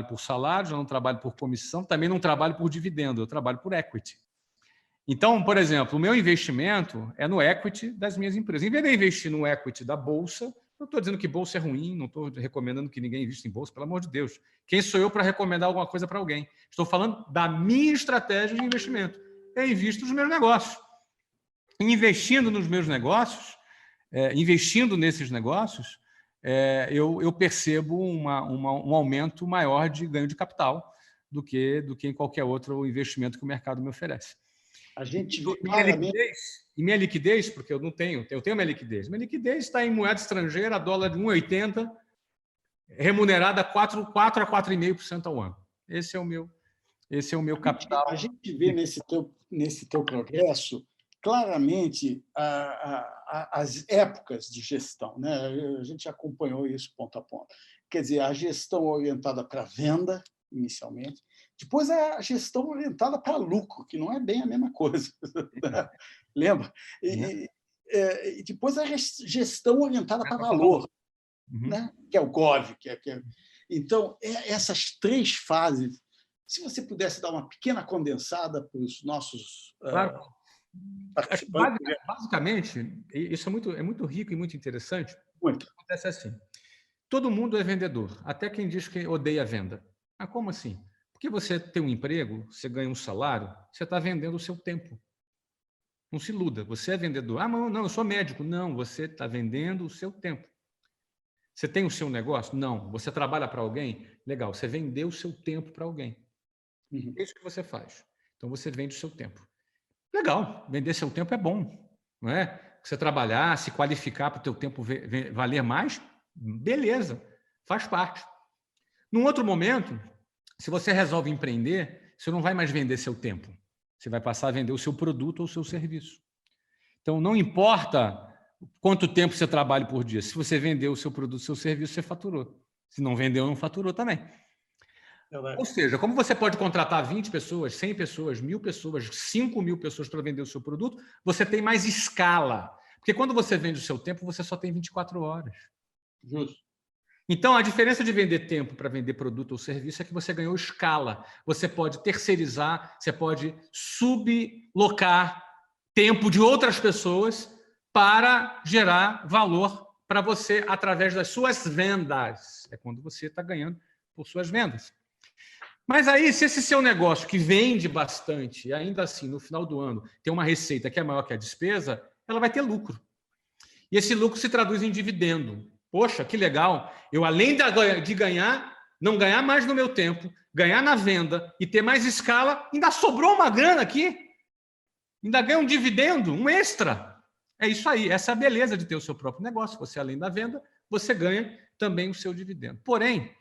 por salário, já não trabalho por comissão, também não trabalho por dividendo, eu trabalho por equity. Então, por exemplo, o meu investimento é no equity das minhas empresas. Em vez de investir no equity da Bolsa, não estou dizendo que Bolsa é ruim, não estou recomendando que ninguém invista em Bolsa, pelo amor de Deus. Quem sou eu para recomendar alguma coisa para alguém? Estou falando da minha estratégia de investimento. Eu invisto nos meus negócios. Investindo nos meus negócios, investindo nesses negócios, eu percebo um aumento maior de ganho de capital do que em qualquer outro investimento que o mercado me oferece. A gente vê claramente... minha liquidez, porque eu não tenho, eu tenho minha liquidez. Minha liquidez está em moeda estrangeira, dólar de 1,80, remunerada 4 a 4,5% ao ano. Esse é o meu capital. A gente vê nesse teu progresso claramente as épocas de gestão, né? A gente acompanhou isso ponto a ponto. Quer dizer, a gestão orientada para venda, inicialmente, depois a gestão orientada para lucro, que não é bem a mesma coisa. Lembra? E depois a gestão orientada para valor, né? Que é o GOV. Então, essas 3 fases, se você pudesse dar uma pequena condensada para os nossos... Claro. Basicamente, isso é muito rico e muito interessante. Muito. Acontece assim: todo mundo é vendedor, até quem diz que odeia a venda. Ah, como assim? Porque você tem um emprego, você ganha um salário, você está vendendo o seu tempo. Não se iluda, você é vendedor. Ah, não, eu sou médico. Não, você está vendendo o seu tempo. Você tem o seu negócio? Não. Você trabalha para alguém? Legal, você vendeu o seu tempo para alguém. É isso que você faz. Então, você vende o seu tempo. Legal, vender seu tempo é bom, não é? Você trabalhar, se qualificar para o teu tempo valer mais, beleza, faz parte. Num outro momento, se você resolve empreender, você não vai mais vender seu tempo, você vai passar a vender o seu produto ou o seu serviço. Então, não importa quanto tempo você trabalha por dia, se você vendeu o seu produto, o seu serviço, você faturou. Se não vendeu, não faturou também. Ou seja, como você pode contratar 20 pessoas, 100 pessoas, 1.000 pessoas, 5.000 pessoas para vender o seu produto, você tem mais escala. Porque quando você vende o seu tempo, você só tem 24 horas. Justo. Então, a diferença de vender tempo para vender produto ou serviço é que você ganhou escala. Você pode terceirizar, você pode sublocar tempo de outras pessoas para gerar valor para você através das suas vendas. É quando você está ganhando por suas vendas. Mas aí, se esse seu negócio que vende bastante, e ainda assim, no final do ano, tem uma receita que é maior que a despesa, ela vai ter lucro. E esse lucro se traduz em dividendo. Poxa, que legal. Eu, além de ganhar, não ganhar mais no meu tempo, ganhar na venda e ter mais escala, ainda sobrou uma grana aqui. Ainda ganha um dividendo, um extra. É isso aí. Essa é a beleza de ter o seu próprio negócio. Você, além da venda, você ganha também o seu dividendo. Porém,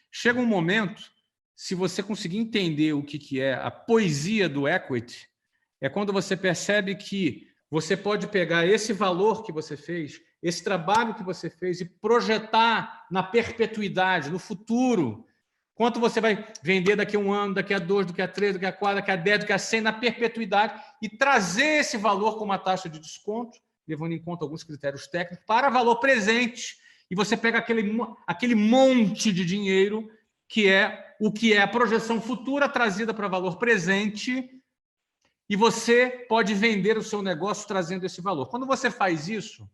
chega um momento, se você conseguir entender o que é a poesia do equity, é quando você percebe que você pode pegar esse valor que você fez, esse trabalho que você fez e projetar na perpetuidade, no futuro. Quanto você vai vender daqui a 1 ano, daqui a 2, daqui a 3, daqui a 4, daqui a 10, daqui a 100, na perpetuidade, e trazer esse valor com uma taxa de desconto, levando em conta alguns critérios técnicos, para valor presente. E você pega aquele monte de dinheiro que é a projeção futura trazida para valor presente, e você pode vender o seu negócio trazendo esse valor. Quando você faz isso,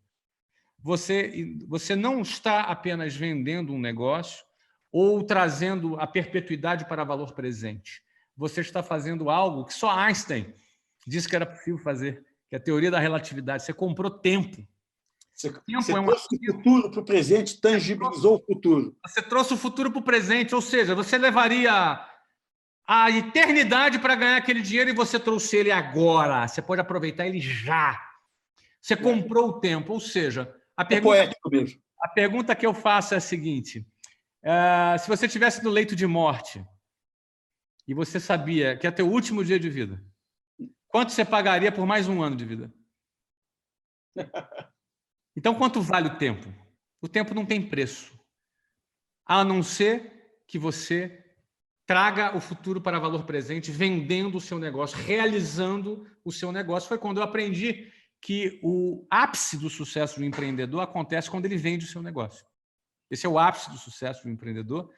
você não está apenas vendendo um negócio ou trazendo a perpetuidade para valor presente. Você está fazendo algo que só Einstein disse que era possível fazer, que é a teoria da relatividade. Você comprou tempo. Você trouxe o futuro para o presente, tangibilizou o futuro. Você trouxe o futuro para o presente, ou seja, você levaria a eternidade para ganhar aquele dinheiro e você trouxe ele agora. Você pode aproveitar ele já. Você comprou o tempo, ou seja, a pergunta que eu faço é a seguinte: se você estivesse no leito de morte e você sabia que é teu último dia de vida, quanto você pagaria por mais 1 ano de vida? Então, quanto vale o tempo? O tempo não tem preço, a não ser que você traga o futuro para valor presente, vendendo o seu negócio, realizando o seu negócio. Foi quando eu aprendi que o ápice do sucesso do empreendedor acontece quando ele vende o seu negócio. Esse é o ápice do sucesso do empreendedor,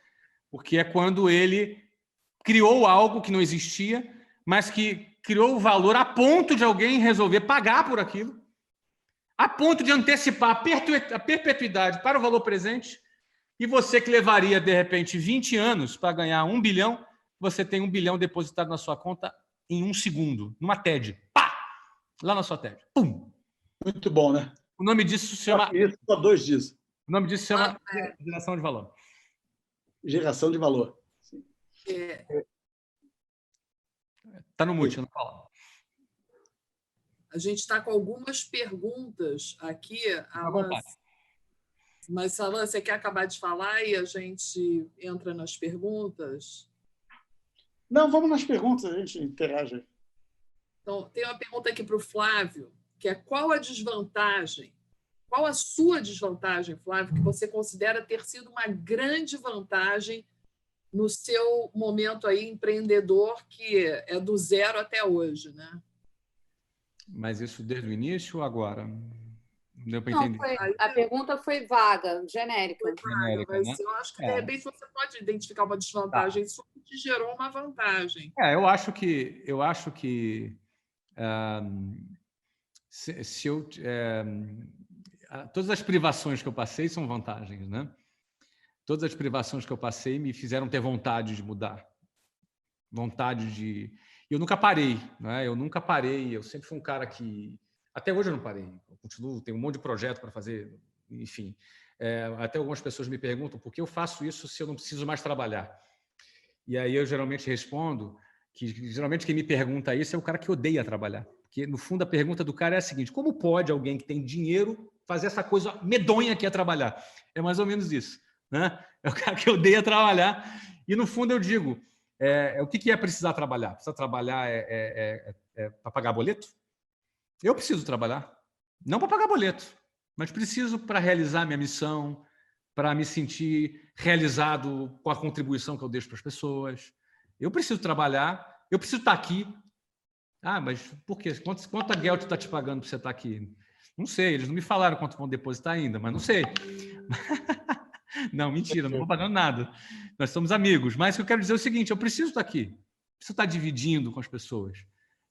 porque é quando ele criou algo que não existia, mas que criou o valor a ponto de alguém resolver pagar por aquilo, a ponto de antecipar a perpetuidade para o valor presente, e você que levaria, de repente, 20 anos para ganhar 1 bilhão, você tem 1 bilhão depositado na sua conta em 1 segundo, numa TED. Pá! Lá na sua TED. Pum! Muito bom, né? O nome disso se chama... Só 2 dias. O nome disso se chama geração de valor. Geração de valor. Está no mute, não fala. A gente está com algumas perguntas aqui, Alan. Mas, Alan, você quer acabar de falar e a gente entra nas perguntas? Não, vamos nas perguntas, a gente interage. Então, tem uma pergunta aqui para o Flávio, que é: qual a desvantagem? Qual a sua desvantagem, Flávio, que você considera ter sido uma grande vantagem no seu momento aí empreendedor, que é do 0 até hoje, né? Mas isso desde o início ou agora? Não deu para entender. A pergunta foi vaga, genérica. Mas né? Eu acho que, de repente, você pode identificar uma desvantagem. Isso te gerou uma vantagem. Eu acho que todas as privações que eu passei são vantagens, né? Todas as privações que eu passei me fizeram ter vontade de mudar. Eu nunca parei, né? Eu nunca parei. Eu sempre fui um cara que... Até hoje eu não parei. Eu continuo, tenho um monte de projeto para fazer, enfim. Até algumas pessoas me perguntam por que eu faço isso se eu não preciso mais trabalhar. E aí eu geralmente respondo que geralmente quem me pergunta isso é o cara que odeia trabalhar. Porque, no fundo, a pergunta do cara é a seguinte: como pode alguém que tem dinheiro fazer essa coisa medonha que é trabalhar? É mais ou menos isso, né? É o cara que odeia trabalhar. E, no fundo, eu digo, o que é precisar trabalhar? Precisar trabalhar para pagar boleto? Eu preciso trabalhar. Não para pagar boleto, mas preciso para realizar minha missão, para me sentir realizado com a contribuição que eu deixo para as pessoas. Eu preciso trabalhar, eu preciso estar aqui. Ah, mas por quê? Quanto a Gelt está te pagando para você estar aqui? Não sei, eles não me falaram quanto vão depositar ainda, mas não sei. Não, mentira, não estou pagando nada. Nós somos amigos. Mas o que eu quero dizer é o seguinte, eu preciso estar aqui. Preciso estar dividindo com as pessoas.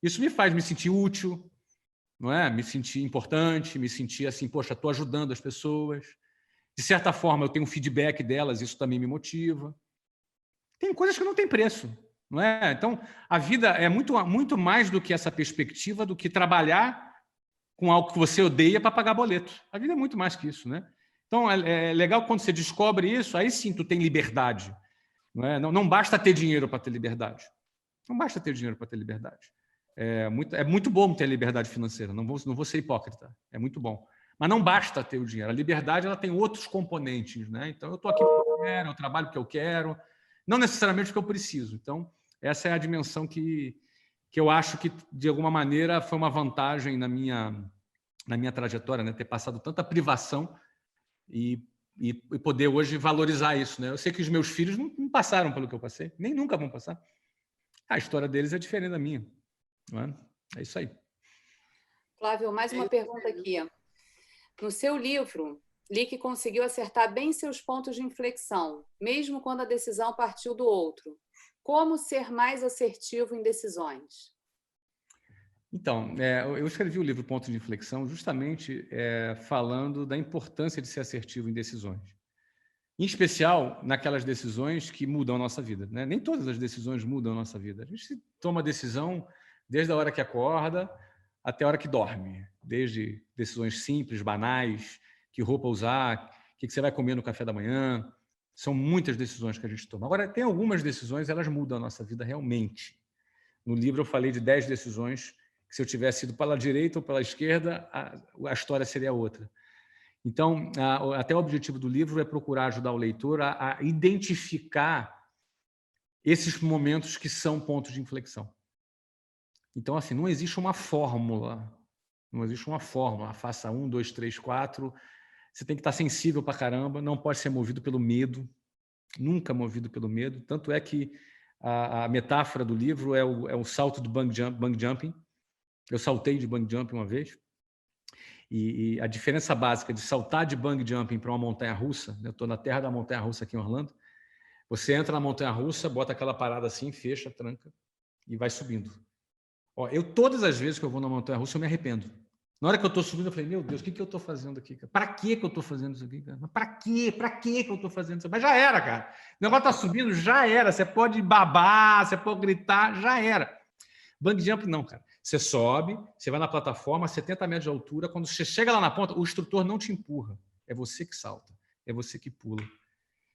Isso me faz me sentir útil, não é? Me sentir importante, me sentir assim, poxa, estou ajudando as pessoas. De certa forma, eu tenho um feedback delas, isso também me motiva. Tem coisas que não tem preço, não é? Então, a vida é muito mais do que essa perspectiva, do que trabalhar com algo que você odeia para pagar boleto. A vida é muito mais que isso, né? Então, é legal quando você descobre isso, aí sim tu tem liberdade. Não é? Não basta ter dinheiro para ter liberdade. Não basta ter dinheiro para ter liberdade. É muito bom ter liberdade financeira, não vou ser hipócrita, é muito bom. Mas não basta ter o dinheiro. A liberdade ela tem outros componentes, né? Então, eu estou aqui porque eu quero, eu trabalho porque eu quero, não necessariamente porque eu preciso. Então, essa é a dimensão que eu acho que, de alguma maneira, foi uma vantagem na minha trajetória, né? Ter passado tanta privação e poder hoje valorizar isso, né? Eu sei que os meus filhos não passaram pelo que eu passei, nem nunca vão passar. A história deles é diferente da minha, não é? É isso aí. Flávio, mais uma pergunta aqui. No seu livro, li que conseguiu acertar bem seus pontos de inflexão, mesmo quando a decisão partiu do outro. Como ser mais assertivo em decisões? Então, eu escrevi o livro Ponto de Inflexão justamente falando da importância de ser assertivo em decisões. Em especial, naquelas decisões que mudam a nossa vida, né? Nem todas as decisões mudam a nossa vida. A gente toma decisão desde a hora que acorda até a hora que dorme. Desde decisões simples, banais, que roupa usar, o que você vai comer no café da manhã. São muitas decisões que a gente toma. Agora, tem algumas decisões, elas mudam a nossa vida realmente. No livro eu falei de 10 decisões que, se eu tivesse ido pela direita ou pela esquerda, a história seria outra. Então, até o objetivo do livro é procurar ajudar o leitor a identificar esses momentos que são pontos de inflexão. Então, assim, não existe uma fórmula. Não existe uma fórmula. Faça 1, 2, 3, 4. Você tem que estar sensível pra caramba, não pode ser movido pelo medo, nunca movido pelo medo. Tanto é que a metáfora do livro é o salto do bungee jumping. Eu saltei de bungee jumping uma vez. E a diferença básica de saltar de bungee jumping para uma montanha-russa, eu estou na terra da montanha-russa aqui em Orlando, você entra na montanha-russa, bota aquela parada assim, fecha, tranca e vai subindo. Ó, todas as vezes que eu vou na montanha-russa, eu me arrependo. Na hora que eu estou subindo, eu falei, meu Deus, o que eu estou fazendo aqui? Para que eu estou fazendo isso aqui? Cara? Mas para quê? Para que eu estou fazendo isso? Mas já era, cara. O negócio está subindo, já era. Você pode babar, você pode gritar, já era. Bungee jump não, cara. Você sobe, você vai na plataforma, 70 metros de altura. Quando você chega lá na ponta, o instrutor não te empurra. É você que salta, é você que pula.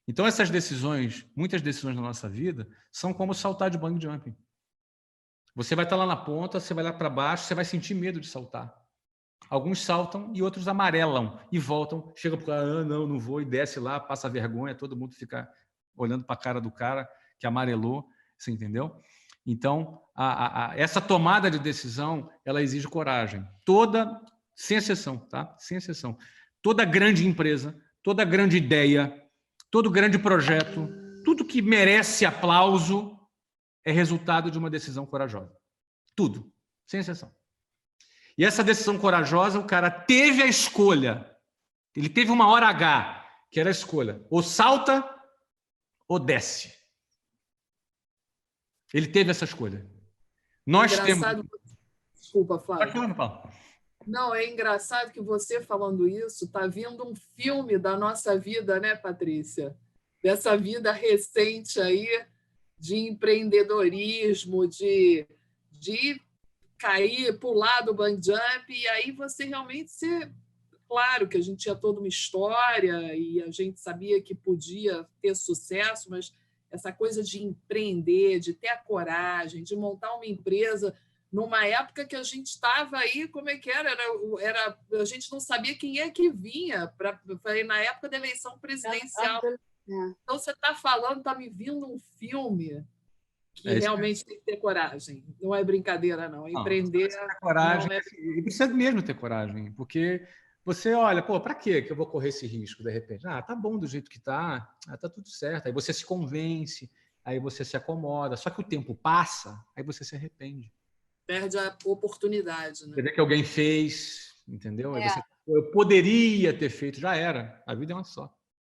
Então, essas decisões, muitas decisões na nossa vida, são como saltar de bungee jumping. Você vai estar lá na ponta, você vai lá para baixo, você vai sentir medo de saltar. Alguns saltam e outros amarelam e voltam, chegam para o não vou, e desce lá, passa vergonha, todo mundo fica olhando para a cara do cara que amarelou, você entendeu? Então, essa tomada de decisão, ela exige coragem. Sem exceção, tá? Sem exceção. Toda grande empresa, toda grande ideia, todo grande projeto, tudo que merece aplauso é resultado de uma decisão corajosa. Tudo, sem exceção. E essa decisão corajosa, o cara teve a escolha. Ele teve uma hora H, que era a escolha. Ou salta ou desce. Ele teve essa escolha. Nós engraçado... temos... Desculpa, Flávio. Pode falar, Paulo. Não, é engraçado que você falando isso, está vindo um filme da nossa vida, né, Patrícia? Dessa vida recente aí de empreendedorismo, de cair, pular do bungee jump, e aí você realmente claro que a gente tinha toda uma história e a gente sabia que podia ter sucesso, mas essa coisa de empreender, de ter a coragem, de montar uma empresa numa época que a gente estava aí, como é que era? A gente não sabia quem é que vinha na época da eleição presidencial. Então, você está falando, está me vindo um filme que realmente tem que ter coragem. Não é brincadeira, não. Empreender... Não, coragem. E precisa mesmo ter coragem, porque você olha, pô, para que eu vou correr esse risco de repente? Ah, tá bom do jeito que tá, tá tudo certo. Aí você se convence, aí você se acomoda. Só que o tempo passa, aí você se arrepende. Perde a oportunidade, né? Você vê que alguém fez, entendeu? Aí É. você, eu poderia ter feito, já era. A vida é uma só.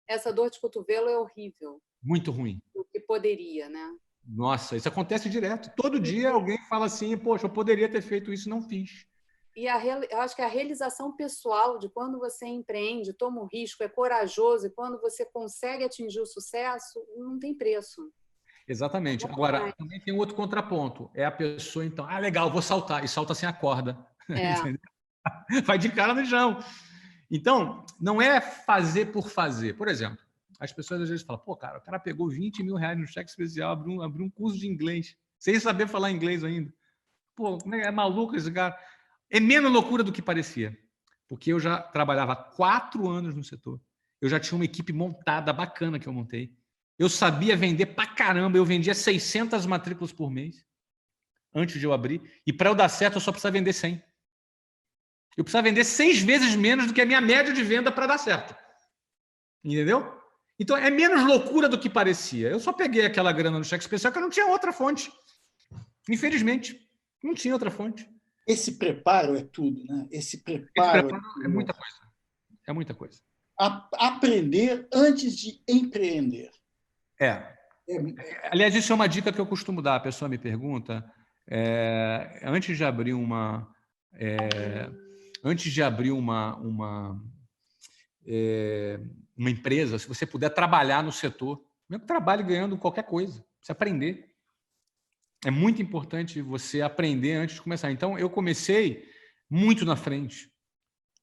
Essa dor de cotovelo é horrível. Muito ruim. O que poderia, né? Nossa, isso acontece direto. Todo dia alguém fala assim, poxa, eu poderia ter feito isso, não fiz. E eu acho que a realização pessoal de quando você empreende, toma um risco, é corajoso, e quando você consegue atingir o sucesso, não tem preço. Exatamente. Agora, também tem um outro contraponto. É a pessoa, então, legal, vou saltar. E salta sem a corda. Vai de cara no chão. Então, não é fazer por fazer. Por exemplo, as pessoas às vezes falam, pô, cara, o cara pegou 20 mil reais no cheque especial, abriu um curso de inglês, sem saber falar inglês ainda. Pô, como é maluco esse cara? É menos loucura do que parecia. Porque eu já trabalhava 4 anos no setor. Eu já tinha uma equipe montada, bacana que eu montei. Eu sabia vender pra caramba. Eu vendia 600 matrículas por mês antes de eu abrir. E para eu dar certo, eu só precisava vender 100. Eu precisava vender 6 vezes menos do que a minha média de venda para dar certo. Entendeu? Então, é menos loucura do que parecia. Eu só peguei aquela grana no cheque especial que eu não tinha outra fonte. Infelizmente, não tinha outra fonte. Esse preparo é tudo, né? Esse preparo é muita coisa. É muita coisa. Aprender antes de empreender. Aliás, isso é uma dica que eu costumo dar. A pessoa me pergunta, antes de abrir uma empresa, se você puder trabalhar no setor, mesmo que trabalhe ganhando qualquer coisa, você aprender. É muito importante você aprender antes de começar. Então, eu comecei muito na frente.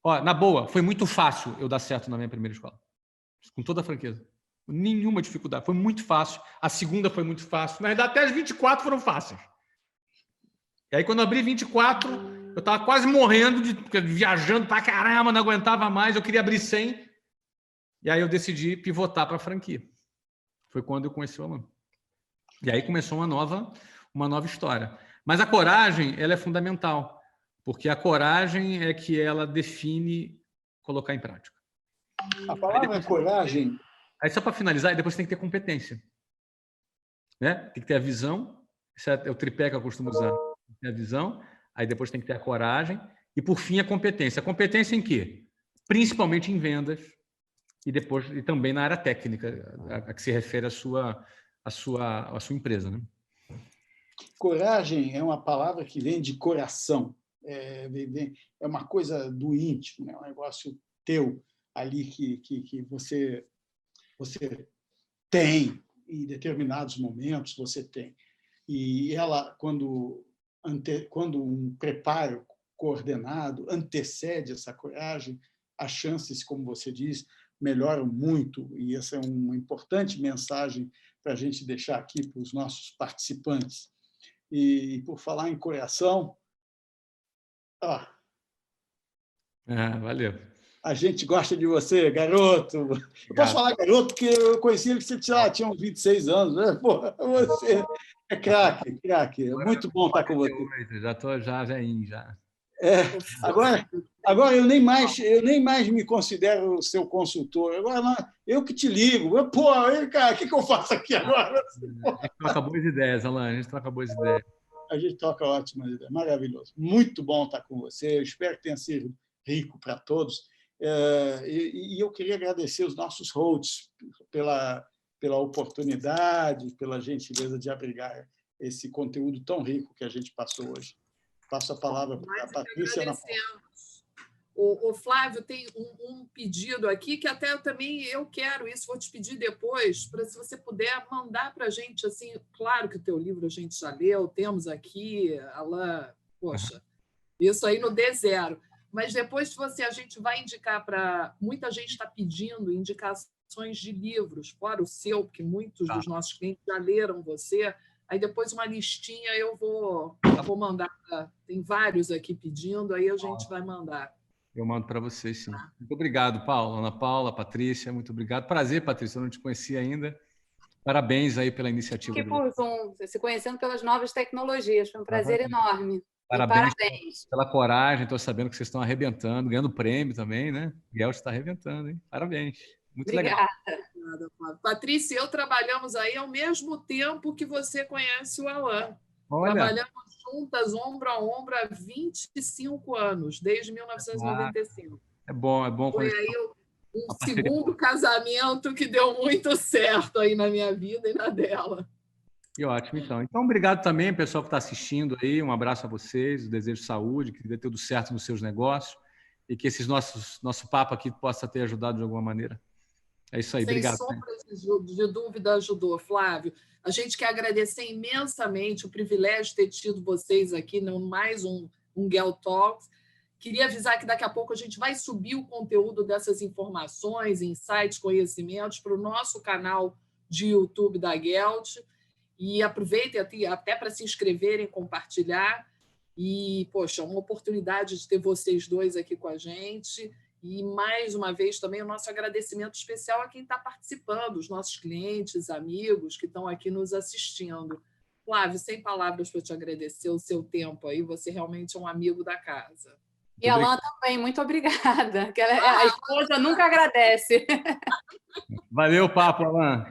Ó, na boa, foi muito fácil eu dar certo na minha primeira escola. Com toda a franqueza. Nenhuma dificuldade. Foi muito fácil. A segunda foi muito fácil. Na verdade, até as 24 foram fáceis. E aí, quando eu abri 24, eu estava quase morrendo, viajando pra caramba, não aguentava mais. Eu queria abrir 100. E aí eu decidi pivotar para a franquia. Foi quando eu conheci o Alan. E aí começou uma nova história. Mas a coragem, ela é fundamental, porque a coragem é que ela define colocar em prática. A palavra coragem... Aí só para finalizar, depois tem que ter competência. Né? Tem que ter a visão, isso é o tripé que eu costumo usar. Tem que ter a visão, aí depois tem que ter a coragem, e por fim a competência. A competência em quê? Principalmente em vendas, e também na área técnica, a que se refere à sua empresa, né? Coragem é uma palavra que vem de coração, é uma coisa do íntimo, né? Um negócio teu ali que você tem, em determinados momentos você tem. E ela, quando um preparo coordenado antecede essa coragem, as chances, como você diz, melhoram muito, e essa é uma importante mensagem para a gente deixar aqui para os nossos participantes. E por falar em coração, valeu. A gente gosta de você, garoto. Obrigado. Eu posso falar garoto porque eu conheci ele que você tinha uns 26 anos. Né? Pô, você é craque. É muito bom estar com você. Já estou velhinho já. Agora eu nem mais me considero seu consultor. Agora eu que te ligo. Pô, cara, o que eu faço aqui agora? A gente troca boas ideias, Alan. A gente troca boas ideias. A gente troca ótimas ideias. Maravilhoso. Muito bom estar com você. Eu espero que tenha sido rico para todos. E eu queria agradecer os nossos hosts pela oportunidade, pela gentileza de abrigar esse conteúdo tão rico que a gente passou hoje. Passo a palavra para a Patrícia. O Flávio tem um pedido aqui que até eu quero isso, vou te pedir depois, para se você puder mandar para a gente, assim, claro que o teu livro a gente já leu, temos aqui, Alan, poxa, isso aí no D0. Mas depois a gente vai indicar para... Muita gente está pedindo indicações de livros, fora o seu, porque muitos dos nossos clientes já leram você. Aí depois uma listinha eu vou mandar. Tem vários aqui pedindo, aí a gente vai mandar. Eu mando para vocês, sim. Muito obrigado, Paulo. Ana Paula, Patrícia, muito obrigado. Prazer, Patrícia, eu não te conhecia ainda. Parabéns aí pela iniciativa. Se conhecendo pelas novas tecnologias, foi um prazer enorme. Parabéns, parabéns. pela coragem. Estou sabendo que vocês estão arrebentando, ganhando prêmio também, né? Gelt está arrebentando, hein? Parabéns. Muito legal. Obrigada, Flávio. Patrícia e eu trabalhamos aí ao mesmo tempo que você conhece o Alain. Olha, Trabalhamos juntas, ombro a ombro, há 25 anos, desde 1995. é bom. Foi aí um segundo casamento que deu muito certo aí na minha vida e na dela. Que ótimo, então. Então, obrigado também, pessoal que está assistindo aí. Um abraço a vocês, desejo saúde, que dê tudo certo nos seus negócios e que esse nosso papo aqui possa ter ajudado de alguma maneira. É isso aí, obrigado. Sem sombra de dúvida, ajudou, Flávio. A gente quer agradecer imensamente o privilégio de ter tido vocês aqui no mais um Gel Talks. Queria avisar que daqui a pouco a gente vai subir o conteúdo dessas informações, insights, conhecimentos para o nosso canal de YouTube da Gelt. E aproveitem até para se inscreverem, compartilhar. E, poxa, uma oportunidade de ter vocês dois aqui com a gente. E, mais uma vez, também o nosso agradecimento especial a quem está participando, os nossos clientes, amigos que estão aqui nos assistindo. Flávio, sem palavras para te agradecer o seu tempo aí, você realmente é um amigo da casa. E a Alain também, muito obrigada. A esposa nunca agradece. Valeu o papo, Alain.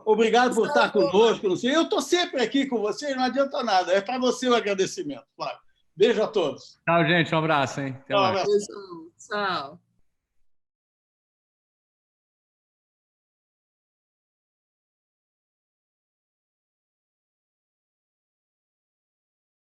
Obrigado por estar conosco. Eu estou sempre aqui com vocês, não adianta nada. É para você o agradecimento, Flávio. Beijo a todos. Tchau, gente. Um abraço, hein? Até mais. Beijão. Tchau.